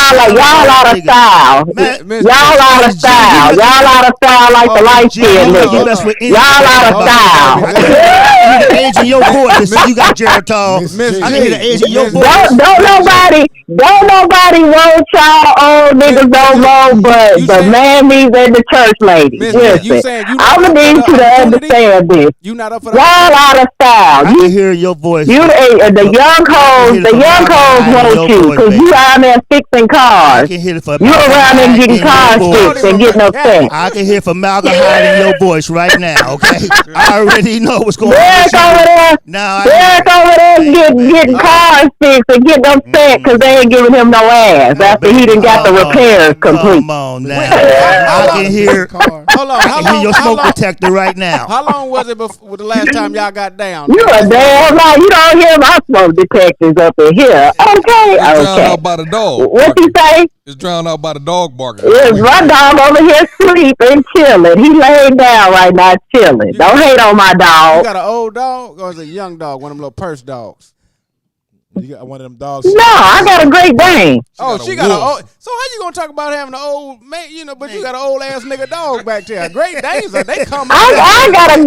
out of style. Man, Y'all out of style. Y'all out of style like the light skinned you niggas. mess with Y'all out of style. I hear the age in your voice. You got Geritol. Miss I can hear the age in your Miss- voice. Don't nobody want y'all old niggas no more but you the saying- mammies and the church ladies. Miss G, you Listen, saying you not I'm up gonna for need the you to opportunity? understand this. You not up for the Y'all out of style. I can hear your voice. The young hoes want you because you out there fixing I cars. can hear it from You around there getting car fixed and getting upset. I can hear from Malcolm Hyde in your voice right now, okay? I already know what's going on. Derek with you. over there there. No, Derek over there getting cars fixed and getting upset because they ain't giving him no ass after he done got the repairs complete. Come on now. I can hear. Hold on. I can hear your smoke detector right now. How long was it before the last time y'all got down? You a damn right. You don't hear my smoke detectors up in here. Okay, It's drowned okay. out by the dog. What you say? It's drowned out by the dog barking. Yes, my dog over here sleeping, chilling. He laid down right now, chilling. Don't hate on my You dog. got an old dog or is it a young dog? One of them little purse dogs. You got one of them dogs. No, I got a Great Dane. She got an old. So how you gonna talk about having an old man? You know, but you got an old ass nigga dog back there. Great Danes, they come. I got a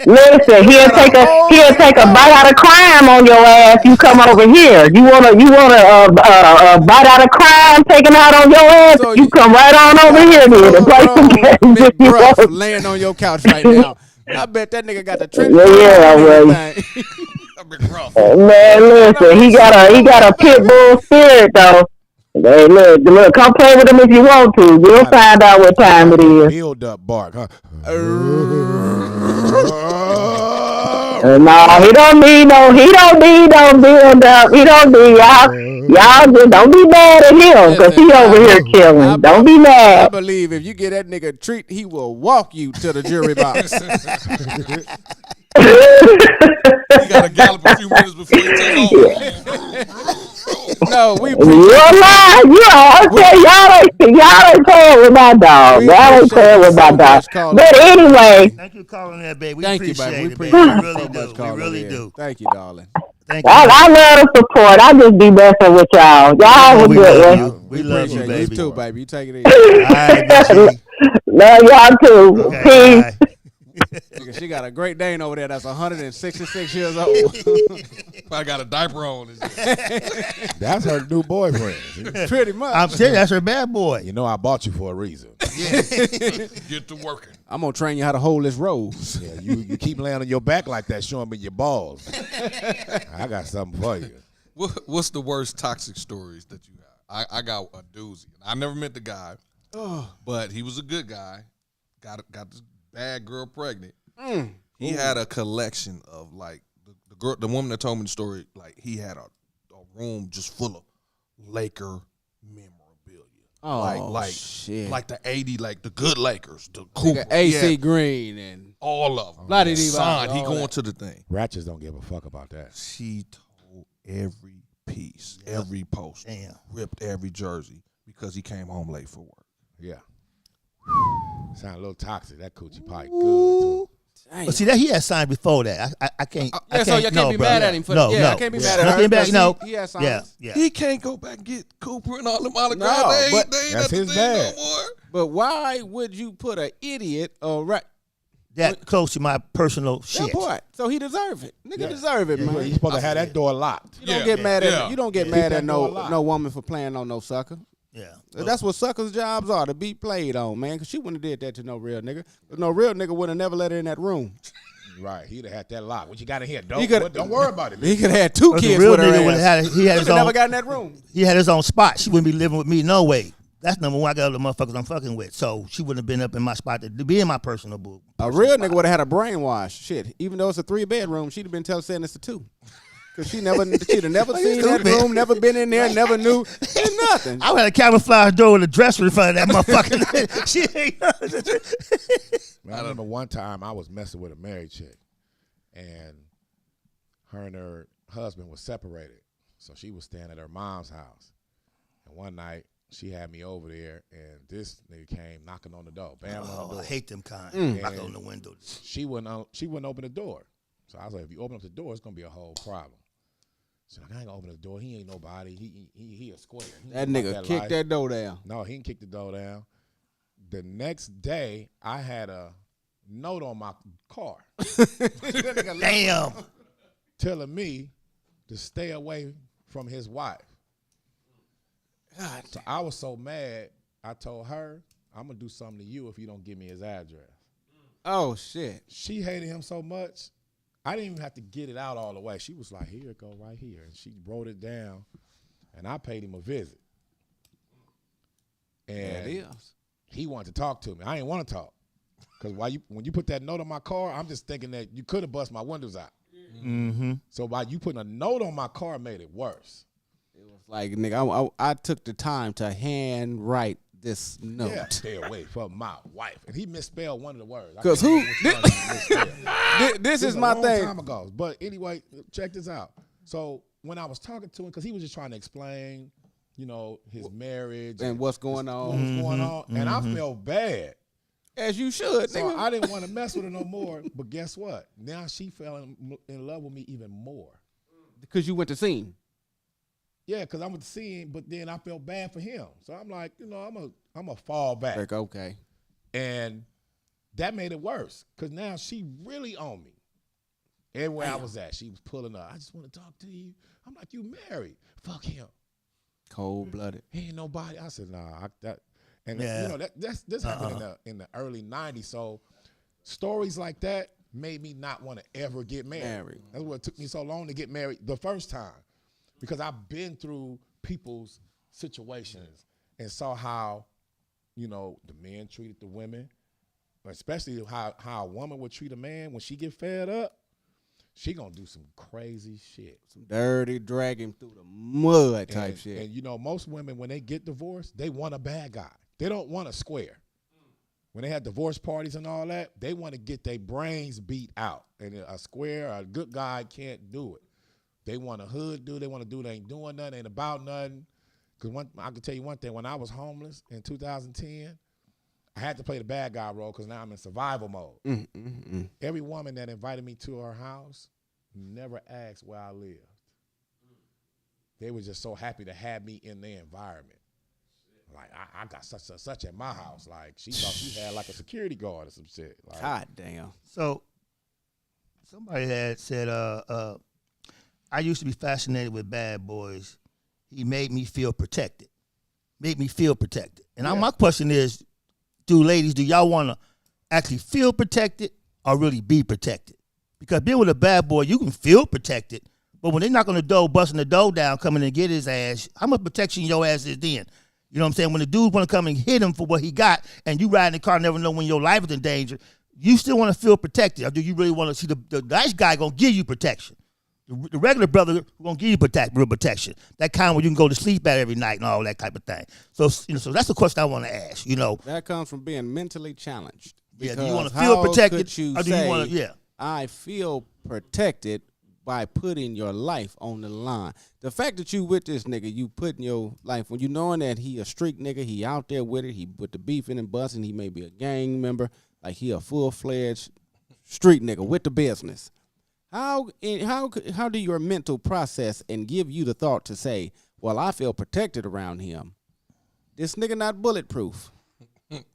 listen. He'll take a bite out of crime on your ass. You come over here. You wanna bite out of crime taken out on your ass. So you come right on over here then and play some games Big if you Gruff want. laying on your couch right now. I bet that nigga got the trench. Yeah, well. Man, listen, he got a pit bull spirit though. Hey, look, come play with him if you want to. You'll find out what time it is. Build up bark, huh? No, he don't need no build up. He don't need y'all just don't be mad at him because he over here chilling. Don't be I mad. believe if you get that nigga a treat, he will walk you to the jury box. He got to gallop a few minutes before he take over. No, we You're lying. Y'all ain't playing with my dog. Y'all ain't playing with my dog. But anyway, Thank you for calling that, baby. We Thank you, appreciate baby. it, We baby. appreciate We it really so much, do. We Carla, really man. do. Thank you, darling. Thank you. I love the support. I just be messing with y'all. Y'all have a we good love one. you. We love you, Appreciate you baby. too, baby. You take it easy. All right, Miss G. Love y'all too. Okay, Peace. bye. Nigga, she got a Great Dane over there that's 166 years old. I got a diaper on. That's her new boyfriend. Pretty much. I'm telling you, that's her bad boy. You know I bought you for a reason. Get to working. I'm gonna train you how to hold this rose. Yeah, you keep laying on your back like that, showing me your balls. I got something for you. What's the worst toxic stories that you have? I got a doozy. I never met the guy, but he was a good guy. Got this bad girl pregnant. He had a collection of like the woman that told me the story. Like he had a room just full of Laker memorabilia. Oh, like shit. like the 80, like the good Lakers, the Cooper, AC yeah, Green and all of them. Bloody Signed. He all going that. to the thing. Ratchets don't give a fuck about that. She told every piece, every post, ripped every jersey because he came home late for work. Yeah. Sound a little toxic. That coochie pie good too. But see that he had signed before that. I can't. I so you can't be bro. mad at him for no, that. Yeah, no. I can't be Yeah. mad at her. Looking back, because no. he has Yeah, signs. yeah. He can't go back and get Cooper and all them autographs. No, they but ain't that's at the his thing bad. no more. But why would you put an idiot or That close to my personal that shit. part? So he deserve it. Nigga deserve it, man. He's supposed to have that door locked. You don't get mad at yeah. you don't get Keep mad that at door locked. no woman for playing on no sucker. Yeah. That's what suckers' jobs are, to be played on, man. Because she wouldn't have did that to no real nigga. But no real nigga would have never let her in that room. Right. He'd have had that lock. What you got in here? He coulda- Don't worry about it. He could have had two But the kids real with her nigga would've ass. he had his never own. got in that room. He had his own spot. She wouldn't be living with me no way. That's number one. I got other motherfuckers I'm fucking with, so she wouldn't have been up in my spot to be in my personal boo. A real nigga would have had a brainwash. Shit, even though it's a 3-bedroom, she'd have been saying it's a 2. Cause she'd have never seen that room, never been in there, never knew nothing. I had a camouflage door with a dresser in front of that motherfucker. She ain't. I remember one time I was messing with a married chick, and her husband was separated, so she was staying at her mom's house. And one night she had me over there, and this nigga came knocking on the door, bam on the door. I hate them kind. Knock And on the window. She wouldn't open the door. So I was like, if you open up the door, it's gonna be a whole problem. So I ain't gonna open the door. He ain't nobody. He a square. He That ain't nigga about kicked life. that door down. No, he didn't kick the door down. The next day, I had a note on my car Damn. telling me to stay away from his wife. God, So I was so mad, I told her, I'm gonna do something to you if you don't give me his address. oh shit. She hated him so much, I didn't even have to get it out all the way. She was like, here it go right here. And she wrote it down, and I paid him a visit. That And is. he wanted to talk to me. I didn't want to talk. Because when you put that note on my car, I'm just thinking that you could have bust my windows out. Mm-hmm. So by you putting a note on my car made it worse. It was like, nigga, I took the time to hand write this note. Yeah, stay away from my wife. And he misspelled one of the words. Because who? This is my thing. Time ago. But anyway, check this out. So when I was talking to him, because he was just trying to explain, his marriage And what's going what on. was going on, and I felt bad. As you should, So nigga. I didn't want to mess with her no more. But guess what? Now she fell in love with me even more. Because you went to see him. Yeah, because I went to see him, but then I felt bad for him. So I'm like, I'm a fall back. Like, okay. And that made it worse because now she really on me. Everywhere I was at, she was pulling up. I just want to talk to you. I'm like, you married. Fuck him. Cold-blooded. He ain't nobody. I said, nah. This happened in the early 90s. So stories like that made me not want to ever get married. That's what it took me so long to get married the first time. Because I've been through people's situations and saw how, the men treated the women, especially how a woman would treat a man when she get fed up. She gonna do some crazy shit. Some dirty, drag him through the mud type shit. And most women, when they get divorced, they want a bad guy. They don't want a square. When they have divorce parties and all that, they want to get their brains beat out. And a square, a good guy can't do it. They want a hood dude. They want a dude that ain't doing nothing, ain't about nothing. Because I can tell you one thing. When I was homeless in 2010, I had to play the bad guy role because now I'm in survival mode. Every woman that invited me to her house never asked where I lived. They were just so happy to have me in their environment. Like, I got such at my house. Like, she thought she had like a security guard or some shit. Like, God damn. So somebody had said, I used to be fascinated with bad boys. He made me feel protected. And my question is, do y'all want to actually feel protected or really be protected? Because being with a bad boy, you can feel protected, but when they knock on the door, busting the door down, coming and get his ass, how much protection your ass is then? You know what I'm saying? When the dude want to come and hit him for what he got, and you ride in the car, never know when your life is in danger, you still want to feel protected, or do you really want to see the nice guy going to give you protection? The regular brother gonna give you real protection. That kind where you can go to sleep at every night and all that type of thing. So so that's the question I want to ask. That comes from being mentally challenged. Yeah, do you want to Because feel how protected, could you or do you want say, to? Yeah, I feel protected by putting your life on the line. The fact that you with this nigga, you putting your life when you knowing that he a street nigga, he out there with it, he put the beef in and busting, he may be a gang member, like he a full-fledged street nigga with the business. How do your mental process and give you the thought to say, well, I feel protected around him? This nigga not bulletproof.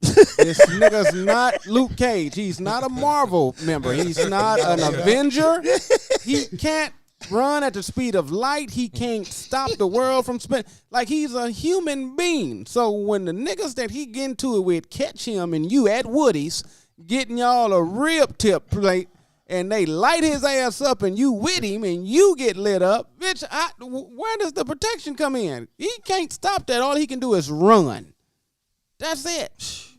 This nigga's not Luke Cage. He's not a Marvel member. He's not an Avenger. He can't run at the speed of light. He can't stop the world from spinning. Like, he's a human being. So when the niggas that he get into it with catch him and you at Woody's getting y'all a rib tip plate, and they light his ass up and you with him and you get lit up, bitch, where does the protection come in? He can't stop that. All he can do is run. That's it.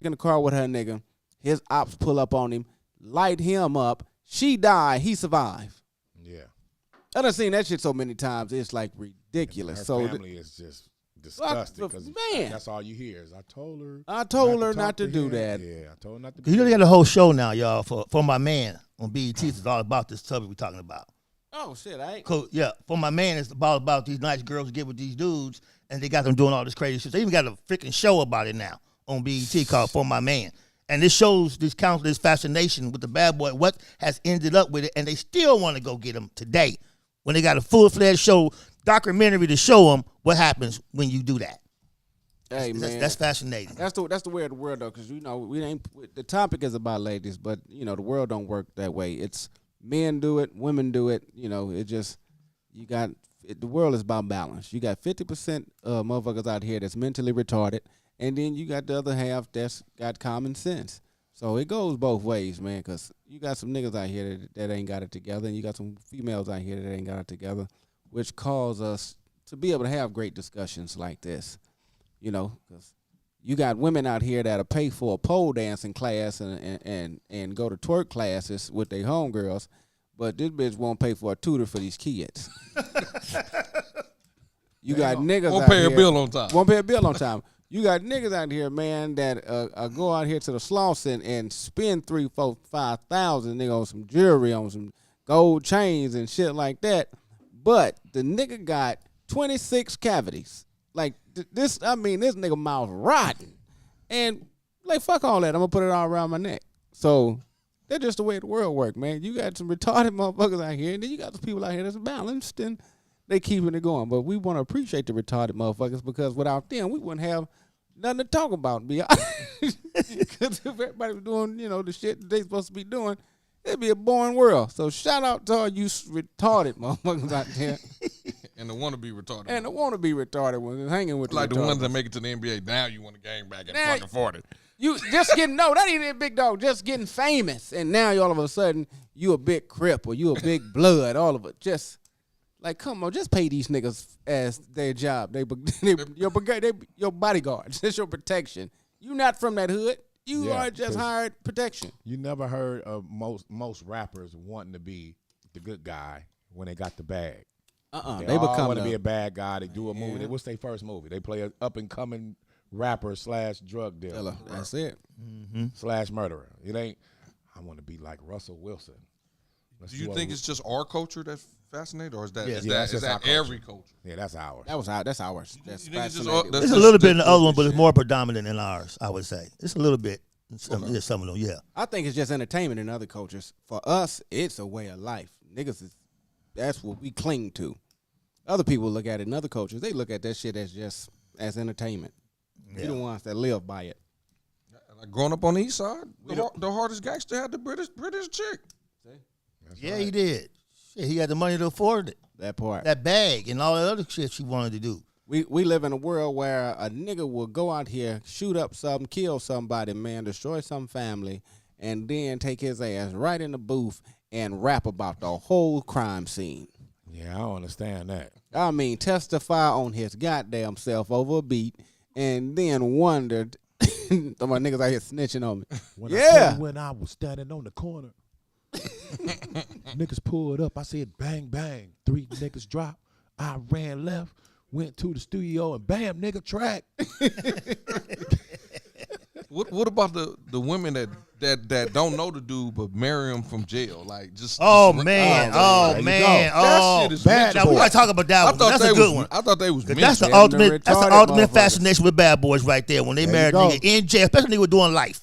In the car with her nigga, his ops pull up on him, light him up, she die, he survive. yeah. I done seen that shit so many times, it's like ridiculous. Her so family is just disgusting because man. that's all you hear is, I told her not to do him. that. Yeah, I told her not to do you know they that. got a whole show now, y'all, for my man on BET. It's all about this subject we're talking about. Oh shit, I ain't. Yeah, for my man, it's about these nice girls who get with these dudes, and they got them doing all this crazy shit. They even got a freaking show about it now on BET called For My Man. And this shows this fascination with the bad boy, what has ended up with it, and they still want to go get him today when they got a full-fledged show, documentary to show them what happens when you do that. Hey man, That's fascinating. That's the way of the world though, because we ain't. The topic is about ladies, but the world don't work that way. It's men do it, women do it. It just the world is about balance. You got 50% motherfuckers out here that's mentally retarded, and then you got the other half that's got common sense. So it goes both ways, man. Because you got some niggas out here that ain't got it together, and you got some females out here that ain't got it together, which cause us to be able to have great discussions like this. Because You got women out here that'll pay for a pole dancing class and go to twerk classes with their homegirls, but this bitch won't pay for a tutor for these kids. You got niggas Won't out pay here, a bill on time. Won't pay a bill on time. You got niggas out here, man, that go out here to the Slauson and spend $3,000, $4,000, $5,000 nigga on some jewelry, on some gold chains and shit like that. But the nigga got 26 cavities. Like this nigga mouth rotten. And like fuck all that. I'm gonna put it all around my neck. So that's just the way the world works, man. You got some retarded motherfuckers out here, and then you got some people out here that's balanced and they keeping it going. But we want to appreciate the retarded motherfuckers because without them, we wouldn't have nothing to talk about. Because if everybody was doing, the shit that they supposed to be doing, it'd be a boring world. So shout out to all you retarded motherfuckers out there. And the want to be retarded. And the want to be retarded ones hanging with like the ones retarded. that make it to the NBA. Now you want to gang back at Now- fucking 40. You just getting, no, that ain't a big dog, just getting famous. And now you all of a sudden, you a big Crip or you a big blood, all of it. Just, like, come on, just pay these niggas as their job. Your bodyguards. It's your protection. You not from that hood. You Yeah, are just 'cause hired protection. You never heard of most rappers wanting to be the good guy when they got the bag. They They all become want to be the, a bad guy. They do a movie. Yeah. What's their first movie? They play an up-and-coming rapper / drug dealer that's it. / murderer. It ain't, I want to be like Russell Wilson. Do you think it's just our culture that's fascinating, or is that, Yeah, is yeah, that, that's is just our that every culture? Yeah, that's ours. That's ours. That's You think it's just fascinating. that's It's a just little bit the- in the other one, but the it's more predominant in ours, I would say. It's a little bit. Some of them, yeah. I think it's just entertainment in other cultures. For us, it's a way of life. Niggas that's what we cling to. Other people look at it in other cultures. They look at that shit as entertainment. We the ones that live by it. Like growing up on the east side, the hardest gangster had the British chick. Yeah, he did. Shit, he had the money to afford it. That part. That bag and all that other shit she wanted to do. We live in a world where a nigga will go out here, shoot up something, kill somebody, man, destroy some family, and then take his ass right in the booth and rap about the whole crime scene. Yeah, I don't understand that. I mean, testify on his goddamn self over a beat, and then wondered, my niggas out here snitching on me. When Yeah. I was standing on the corner, niggas pulled up. I said, bang, bang. 3 niggas dropped. I ran left, went to the studio, and bam, nigga, track. What about the women that don't know the dude but marry him from jail? Like just Oh, just- man. there Oh, you man. go. Oh, That shit is bad now, we boy. got to talk about that I one. thought That's they a good was, one. I thought they was That's the men. ultimate. That's the retarded ultimate motherfuckers. fascination with bad boys right there. When they There married you nigga in jail, especially nigga doing life.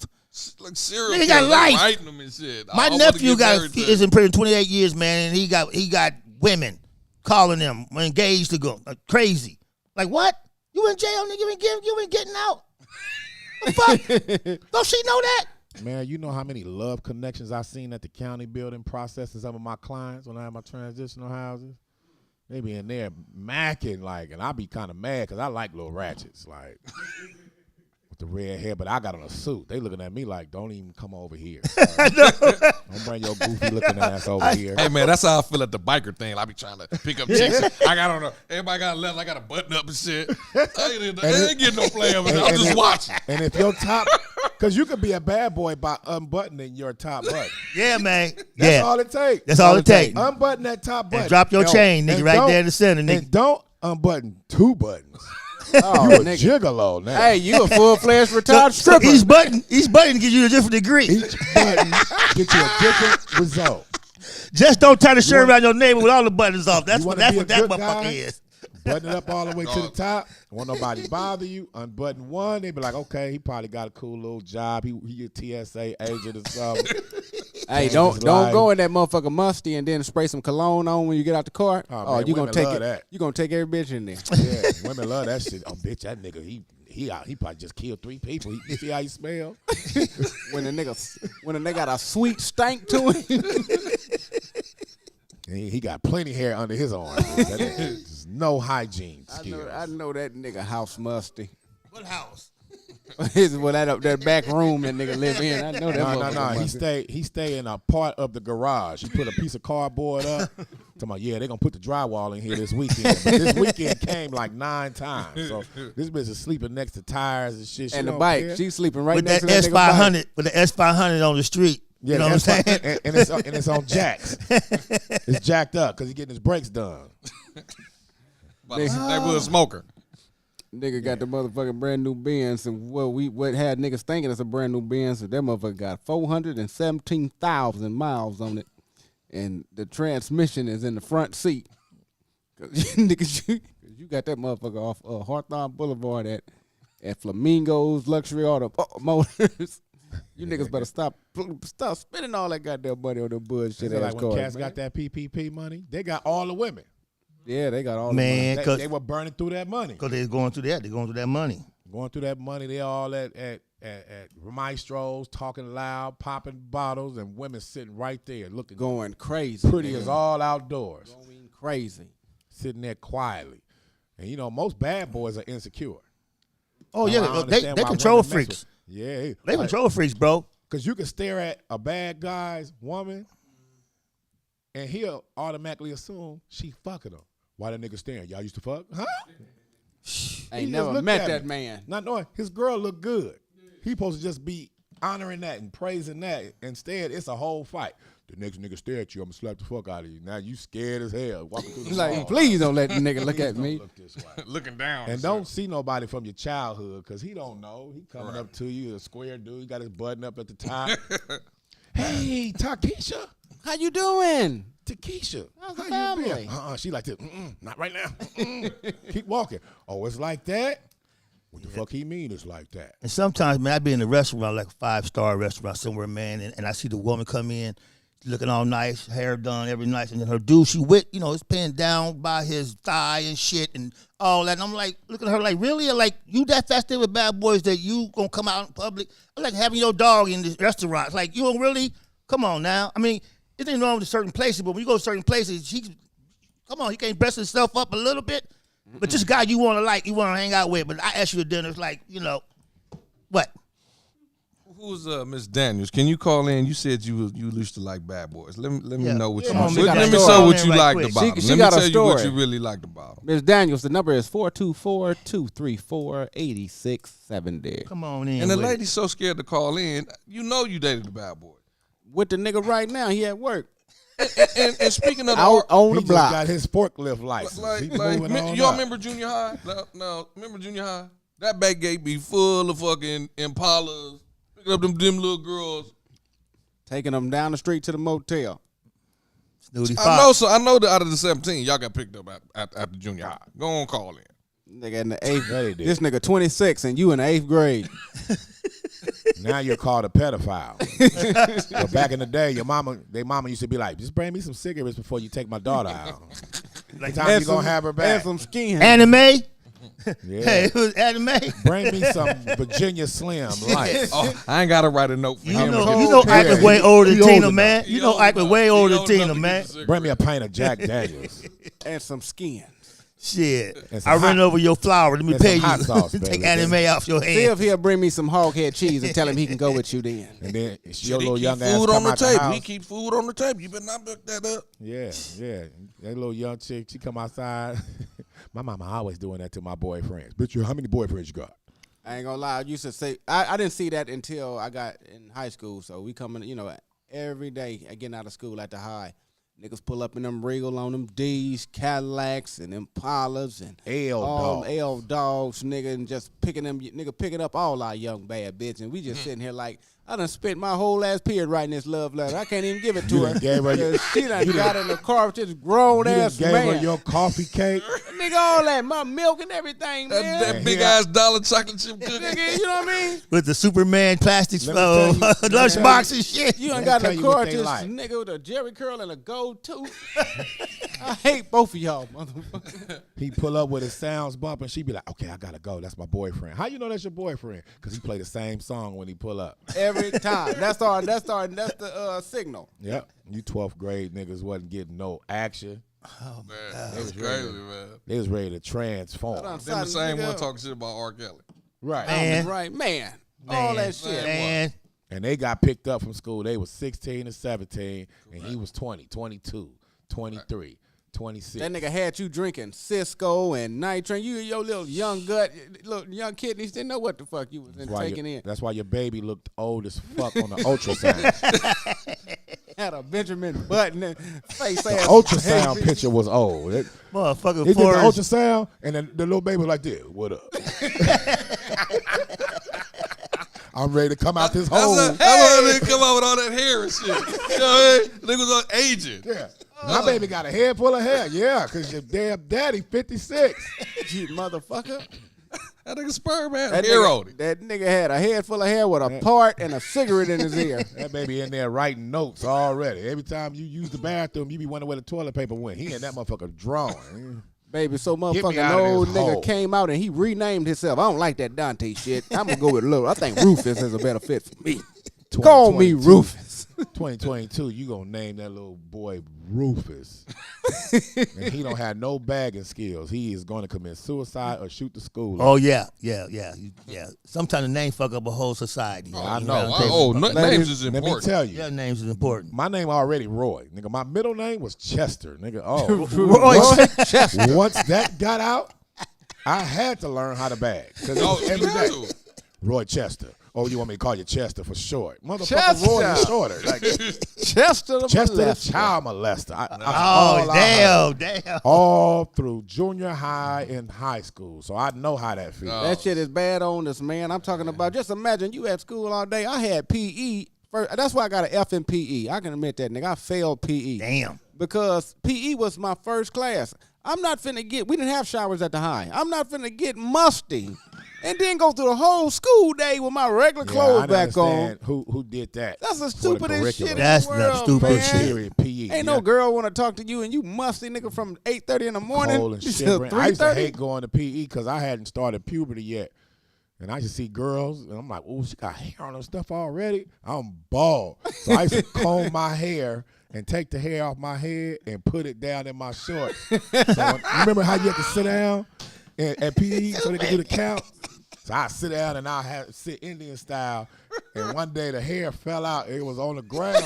Like serial Nigga got killers, life. writing them and shit. My I wanna nephew get got married to is in prison 28 years, man, and he got women calling him engaged to go crazy. Like what? You in jail, nigga? You ain't getting out. The fuck? Don't she know that? Man, you know how many love connections I seen at the county building processing some of my clients when I have my transitional houses? They be in there macking like, and I be kind of mad because I like little ratchets like with the red hair, but I got on a suit. They looking at me like, don't even come over here. Don't bring your goofy looking ass over here. Hey man, that's how I feel at the biker thing. I be trying to pick up chicks. I got on everybody got a left. I got a button up and shit. I ain't getting no play over there. I'm just watching. And if your top, because you could be a bad boy by unbuttoning your top button. Yeah, man. That's Yeah, all it takes. that's all it takes. Unbutton that top button. And drop your chain, nigga, And right don't- there in the center, nigga. And don't unbutton 2 buttons. Oh, You a nigga. gigolo now. Hey, you a full-fledged retired So stripper. each button gives you a different degree. Each button get you a different result. Just don't tie the shirt around your neighbor with all the buttons off. That's You what wanna be a that good motherfucker guy? is. Button it up all the way to the top. Won't nobody bother you. Unbutton one. They be like, okay, he probably got a cool little job. He a TSA agent or something. Hey, Change don't his life. go in that motherfucker musty and then spray some cologne on when you get out the car. Oh, man, you gonna women take love it. that. You gonna take every bitch in there. Yeah, women love that shit. Oh, bitch, that nigga, he probably just killed 3 people. You see how you smell? when the nigga got a sweet stank to him. And he got plenty hair under his arm. There's no hygiene I skills. know that nigga house musty. What house? that back room that nigga live in. I know that. No. He stay in a part of the garage. He put a piece of cardboard up. Talking about, yeah, they gonna put the drywall in here this weekend. But this weekend came like 9 times. So this bitch is sleeping next to tires and shit. And the bike, she's sleeping right with next that to that S500, with the S500 on the street. Yeah, you know what I'm saying? And it's on jacks. It's jacked up because he's getting his brakes done. They was a smoker. Nigga got the motherfucking brand new Benz, and what had niggas thinking it's a brand new Benz, and that motherfucker got 417,000 miles on it, and the transmission is in the front seat. Cause you got that motherfucker off Hawthorne Boulevard at Flamingos Luxury Auto Motors. You niggas better stop spending all that goddamn money on them bullshit ass Like when cars. cats got that PPP money, they got all the women. Yeah, they got all Man, the money. They were burning through that money. Because they're going through that. They're going through that money. Going through that money, they all at maestros, talking loud, popping bottles, and women sitting right there looking Going crazy. pretty as all outdoors. Going crazy. Sitting there quietly. And, most bad boys are insecure. Oh, I yeah. understand They why control women mess freaks. with- Yeah. They control freaks, bro. Because you can stare at a bad guy's woman, and he'll automatically assume she fucking him. Why that nigga staring? Y'all used to fuck? Huh? Ain't He just never looked met at that me. man. Not knowing his girl looked good. He supposed to just be honoring that and praising that. Instead, it's a whole fight. The next nigga stare at you, I'm gonna slap the fuck out of you. Now you scared as hell walking through the Like, mall. please don't let the nigga look Please at don't me. look this way. Looking down. And don't see nobody from your childhood because he don't know. He coming up to you, a square dude. He got his button up at the top. Hey, Takesha. How you doing? Takesha, How's the how you family? been? She like this. Not right now. Keep walking. Oh, it's like that? What the fuck he mean it's like that? And sometimes, man, I be in a restaurant, like a 5-star restaurant somewhere, man, and I see the woman come in looking all nice, hair done, every nice, and then her dude she with, is pinned down by his thigh and shit and all that. And I'm like, looking at her like, really? Like, you that fascinated with bad boys that you gonna come out in public? I'm like having your dog in the restaurant. It's like, you don't really? Come on now. I mean, it ain't wrong with certain places, but when you go to certain places, he can't dress himself up a little bit. But this guy you want to hang out with. But I ask you to dinner, it's like, what? Who's Miss Daniels? Can you call in? You said you used to like bad boys. Let me know what you. Come on, Let me Miss know what Daniels. you Right liked quick. about him. She Let me got a tell you what story. you really liked about him. Ms. Daniels, the number is 424-234-8670. Come on in. And the with it. lady's so scared to call in. You dated a bad boy. With the nigga right now, he at work. And speaking of the Out on He the just block. got his forklift license. He moving on y'all up. remember junior high? No, remember junior high? That back gate be full of fucking Impalas, picking up them little girls. Taking them down the street to the motel. Snooty I Fox. know that out of the 17, y'all got picked up at the junior high. Go on, call in. Nigga in the 8th. Yeah, they did. This nigga 26 and you in the 8th grade. Now you're called a pedophile. But back in the day, their mama used to be like, just bring me some cigarettes before you take my daughter out. Like, time you gonna have her And back? some skin. Anime? Yeah. Hey, it was anime. Bring me some Virginia Slim Light. Oh, I ain't got to write a note for You him. know Ike was way older than He Tina, old man. You know Ike was way older than Tina, man. Bring me a pint of Jack Daniels. And some skin. Shit. And some I ran hot- over your flower. Let me and pay some hot you. sauce, Take baby. anime off your See hands. if he'll bring me some hog head cheese and tell him he can go with you then. And then your He little keep young ass food on come the out the table. house. He keep food on the table. You better not look that up. Yeah. That little young chick, she come outside. My mama always doing that to my boyfriends. Bitch, how many boyfriends you got? I ain't gonna lie. I used to say I didn't see that until I got in high school. So we coming, every day getting out of school at the high. Niggas pull up in them Regal on them D's, Cadillacs, and Impalas, and L all dogs. L dogs, nigga, and just picking up all our young bad bitch, and we just sitting here like I done spent my whole last period writing this love letter. I can't even give it to You her. done gave her your- 'Cause she done got in the car with this grown You ass done gave man. her your coffee cake. Nigga, all that, my milk and everything, man. That big ass dollar chocolate chip cookie. Nigga, you know what I mean? With the Superman plastics Let me tell you- let me tell lunchbox and shit. You Let done me got tell in you the what car they just like. nigga with a Jerry curl and a gold tooth. I hate both of y'all, motherfucker. He pull up with his sounds bumping. She be like, okay, I gotta go. That's my boyfriend. How you know that's your boyfriend? Because he play the same song when he pull up. Every time. That's the signal. Yep. You 12th grade niggas wasn't getting no action. Man, that's crazy, man. They was ready to transform. Hold on. Them the Son, same nigga. one talking shit about R. Kelly. Right. Man. Right, man. All that shit. Man. And they got picked up from school. They was 16 and 17, and he was 20, 22, 23, 26. That nigga had you drinking Cisco and Nitrate. You, your little young gut, little young kidneys didn't know what the fuck you was taking in. That's why your baby looked old as fuck on the ultrasound. Had a Benjamin Button and face ass. Ultrasound picture was old. Motherfucker, They did the Forrest. ultrasound, and then the little baby was like this. What up? I'm ready to come out this hole. That's why they come out with all that hair and shit. You know what I mean? Niggas was aging. Yeah. My baby got a head full of hair. Yeah, because your damn daddy 56. You motherfucker. That nigga sperm had That hair nigga, on it. that nigga had a head full of hair with a part and a cigarette in his ear. That baby in there writing notes already. Every time you use the bathroom, you be wondering where the toilet paper went. He and that motherfucker drawing. Baby, so Get me motherfucking out of old this nigga hole. came out and he renamed himself. I don't like that Dante shit. I'm going to go with Lil. I think Rufus is a better fit for me. Call me 2022. Rufus. 2022, you gonna name that little boy Rufus. And he don't have no bagging skills. He is gonna commit suicide or shoot the school. Oh, yeah. Sometimes the name fuck up a whole society. I You know. what I'm saying? Oh, names is Let me important. tell you. Yeah, names is important. My name already Roy. Nigga, my middle name was Chester. Nigga, oh. Roy Chester. Once that got out, I had to learn how to bag. Because Oh, every you day. do. Roy Chester. Oh, you want me to call you Chester for short? Motherfucker, Chester. Roy is shorter. Like, Chester the Chester the molester. child molester. Oh, damn. All through junior high and high school. So I know how that feels. That shit is bad on us, man. I'm talking about, just imagine you at school all day. I had PE. That's why I got an F in PE. I can admit that, nigga. I failed PE. Damn. Because PE was my first class. I'm not finna we didn't have showers at the high. I'm not finna get musty and then go through the whole school day with my regular clothes I back on. understand who did that. That's the for stupidest curriculum. shit That's in the the world, stupid man. shit. Period, PE. Ain't no girl want to talk to you and you musty nigga from 8:30 in the morning Cold and till shivering. I used to 3:30. hate going to PE because I hadn't started puberty yet. And I used to see girls, and I'm like, oh, she got hair on her stuff already. I'm bald. So I used to comb my hair and take the hair off my head and put it down in my shorts. So remember how you had to sit down at PE so they could do the count? So I sit down and I had to sit Indian style. And one day the hair fell out. It was on the ground.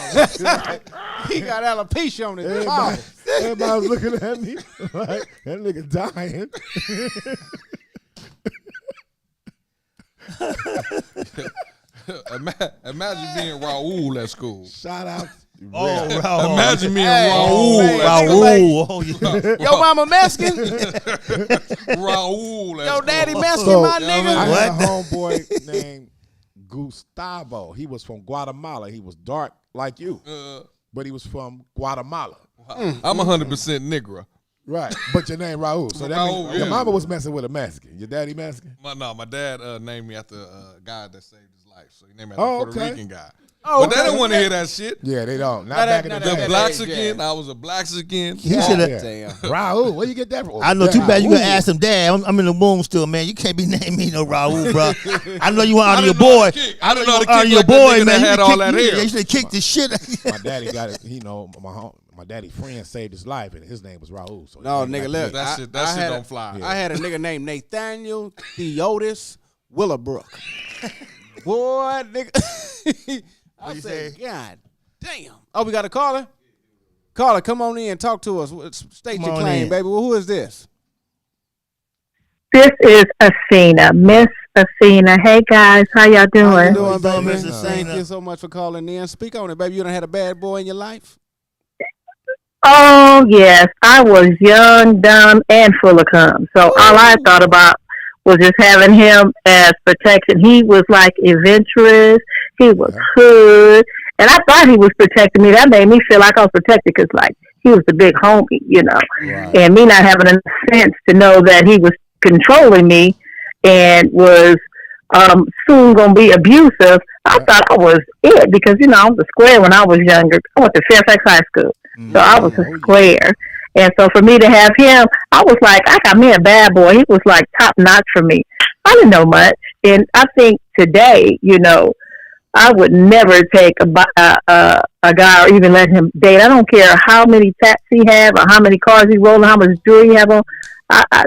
He got alopecia on his Everybody, mouth. everybody was looking at me like, that nigga dying. Imagine being Raul at school. Shout out. Oh, Red. Raul. Imagine being Hey, Raul hey, at Raul. Oh, yeah. Yo, mama Mexican? Raul at Yo, school. daddy Mexican, So, my Yeah, nigga? man. I had a What? homeboy named Gustavo. He was from Guatemala. He was dark like you, but he was from Guatemala. I'm 100% Negro. Right. But your name Raul. So that Raul, means your yeah. mama was messing with a Mexican. Your daddy Mexican? My dad named me after a guy that saved his life. So he named me after Oh, a Puerto okay. Rican guy. Oh, but they okay. don't want to hear that shit. Yeah, they don't. Not Not back that- in the not The day. that- black yeah. skin, I was a black skin. He shoulda- Damn. Raul, where you get that from? I know too bad you Raul. gonna ask him, Dad, I'm in the womb still, man. You can't be naming me no Raul, bro. I know you want to I honor your didn't know boy. how to kick. I didn't know how to honor kick your like that boy, nigga man. that had all that hair. You should have kicked the shit. My daddy got it. You know, my daddy friend saved his life, and his name was Raul. So he No, named nigga, after look. me. That shit- that shit had don't fly. I had a nigga named Nathaniel Theotis Willowbrook. Boy, nigga. I you said, say? God damn. Oh, we got a caller? Caller, come on in. Talk to us. State Come your on claim, in. baby. Well, who is this? This is Asina, Miss Asina. Hey guys, how y'all How you doing? doing, doing, baby? Mr. Thank Cena? you so much for calling in. Speak on it, baby. You done had a bad boy in your life? Oh yes, I was young, dumb, and full of cum. So all I thought about was just having him as protection. He was like adventurous. He was hood, and I thought he was protecting me. That made me feel like I was protected because, like, he was the big homie, you know. Right. And me not having enough sense to know that he was controlling me and was soon gonna be abusive. I thought I was it because, you know, I was a square when I was younger. I went to Fairfax High School, so I was a square. And so for me to have him, I was like, I got me a bad boy. He was like top notch for me. I didn't know much, and I think today, you know, I would never take a guy or even let him date. I don't care how many tats he have or how many cars he rolling, how much jewelry he have on.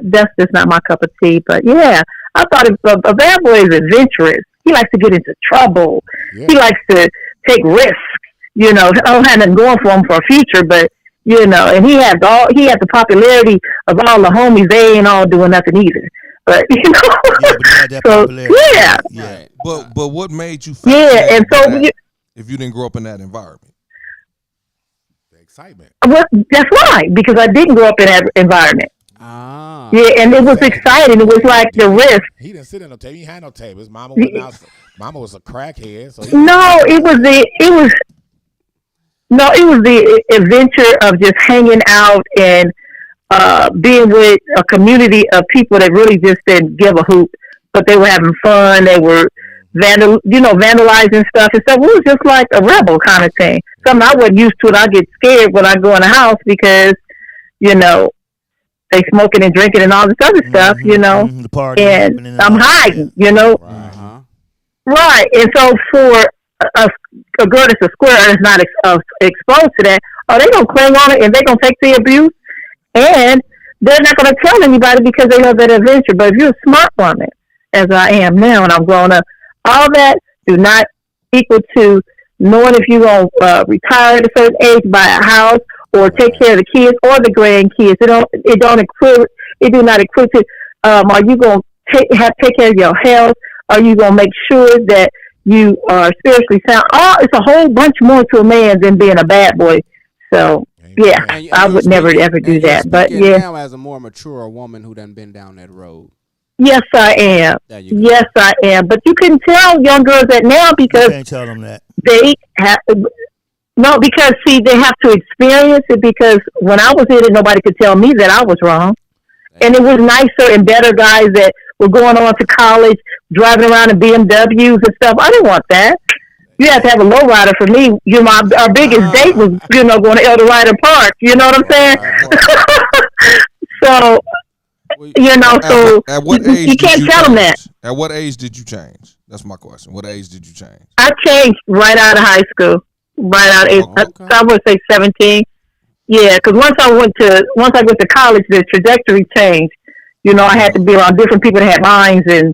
That's just not my cup of tea. But yeah, I thought a bad boy is adventurous. He likes to get into trouble. Yeah. He likes to take risks. You know, I don't have nothing going for him for a future, but you know, and he has the popularity of all the homies. They ain't all doing nothing either. But you know, Yeah, but he had that so popularity. yeah, Yeah. But what made you yeah, and so if you didn't grow up in that environment? The excitement. well, that's right, because I didn't grow up in that environment. Ah. Yeah, and it was exciting. It was like the risk. He didn't sit in no table. He had no table. His mama went out. Mama was a crackhead. So No, it was the adventure of just hanging out and being with a community of people that really just didn't give a hoot, but they were having fun. They were vandalizing stuff and stuff. It was just like a rebel kind of thing. Something I wasn't used to, and I get scared when I go in the house because, you know, they smoking and drinking and all this other stuff, you know, The party and I'm hiding, you know. Uh-huh. Right, and so for a girl that's a square and is not exposed to that, they gonna cling on it and they gonna take the abuse, and they're not gonna tell anybody because they know that adventure. But if you're a smart woman, as I am now, and I'm grown up, all that do not equal to knowing if you're gonna retire at a certain age, buy a house, or take care of the kids or the grandkids. It do not equate to. Are you gonna take care of your health? Are you going to make sure that you are spiritually sound? It's a whole bunch more to a man than being a bad boy. So, yeah, And I would never ever do that. But, yeah. Now as a more mature woman who done been down that road. Yes, I am. There you go. Yes, I am. But you can tell young girls that now You because can't tell them that. they have... No, because, see, they have to experience it because when I was in it, nobody could tell me that I was wrong. And it was nicer and better guys that were going on to college, driving around in BMWs and stuff. I didn't want that. You have to have a lowrider for me. Our biggest date was, going to El Dorado Park. You know what I'm saying? So, At what age you can't tell them that. At what age did you change? That's my question. What age did you change? I changed right out of high school. Right out of I would say 17. Yeah, because once I went to college, the trajectory changed. You know, I had to be around different people that had minds and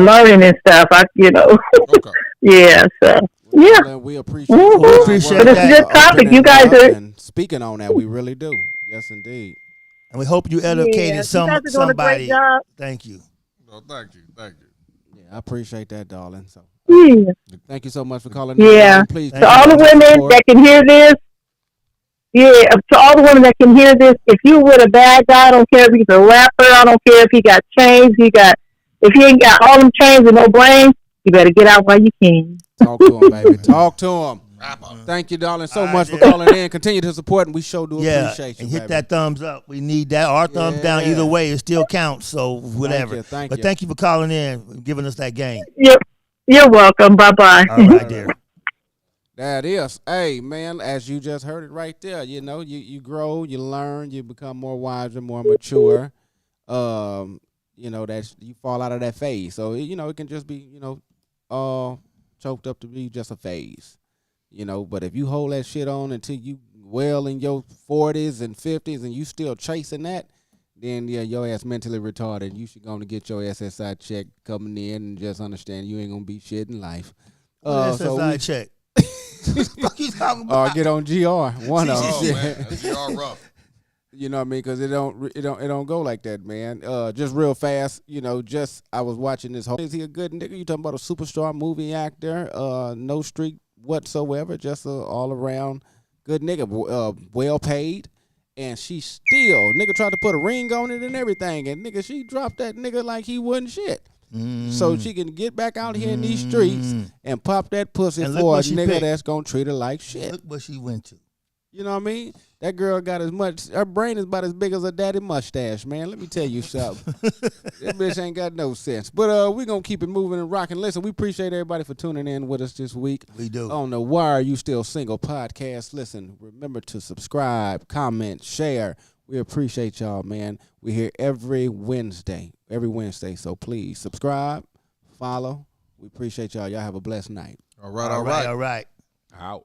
learning and stuff. Okay. Yeah, so yeah. Well, we appreciate, We appreciate but it's that. a good topic. You guys are and speaking on that. We really do. Yes, indeed. And we hope you educated you guys are doing a great somebody. job. Thank you. No, thank you. Yeah, I appreciate that, darling. So Yeah. thank you so much for calling. Yeah. In. Please, To all the women that can hear this, to all the women that can hear this, if you with a bad guy, I don't care if he's a rapper, I don't care if he got chains, if he ain't got all them chains and no brains, you better get out while you can. talk to him, baby. Talk to him. Thank you, darling, so much for calling in. Continue to support, and we sure do appreciate you. And hit baby. that thumbs up. We need that. Our thumbs down either way. It still counts. So whatever. Thank but you. thank you for calling in and giving us that game. You're welcome. Bye-bye. All right, dear. That is, hey man, as you just heard it right there. You know, you grow, you learn, you become more wiser, more mature. You know that you fall out of that phase. So it can just be choked up to be just a phase. But if you hold that shit on until you well in your 40s and 50s and you still chasing that, then your ass mentally retarded. You should go and get your SSI check coming in and just understand you ain't gonna be shit in life. SSI check. What the fuck you talking about? Get on GR. One of them. Oh man, that's GR rough. You know what I mean? Because it don't go like that, man. Just real fast. I was watching this whole. Is he a good nigga? You talking about a superstar movie actor? No streak whatsoever. Just a all around good nigga. Well paid. And she still, nigga tried to put a ring on it and everything. And nigga, she dropped that nigga like he wasn't shit. So she can get back out here in these streets and pop that pussy And for a what she nigga picked. that's gonna treat her like shit. Look what she went to. You know what I mean? That girl got her brain is about as big as her daddy mustache, man. Let me tell you something. That bitch ain't got no sense. But we gonna keep it moving and rocking. Listen, we appreciate everybody for tuning in with us this week. We do. On the Why Are You Still Single podcast. Listen, remember to subscribe, comment, share. We appreciate y'all, man. We're here every Wednesday. So please subscribe, follow. We appreciate y'all. Y'all have a blessed night. All right. All right. Out.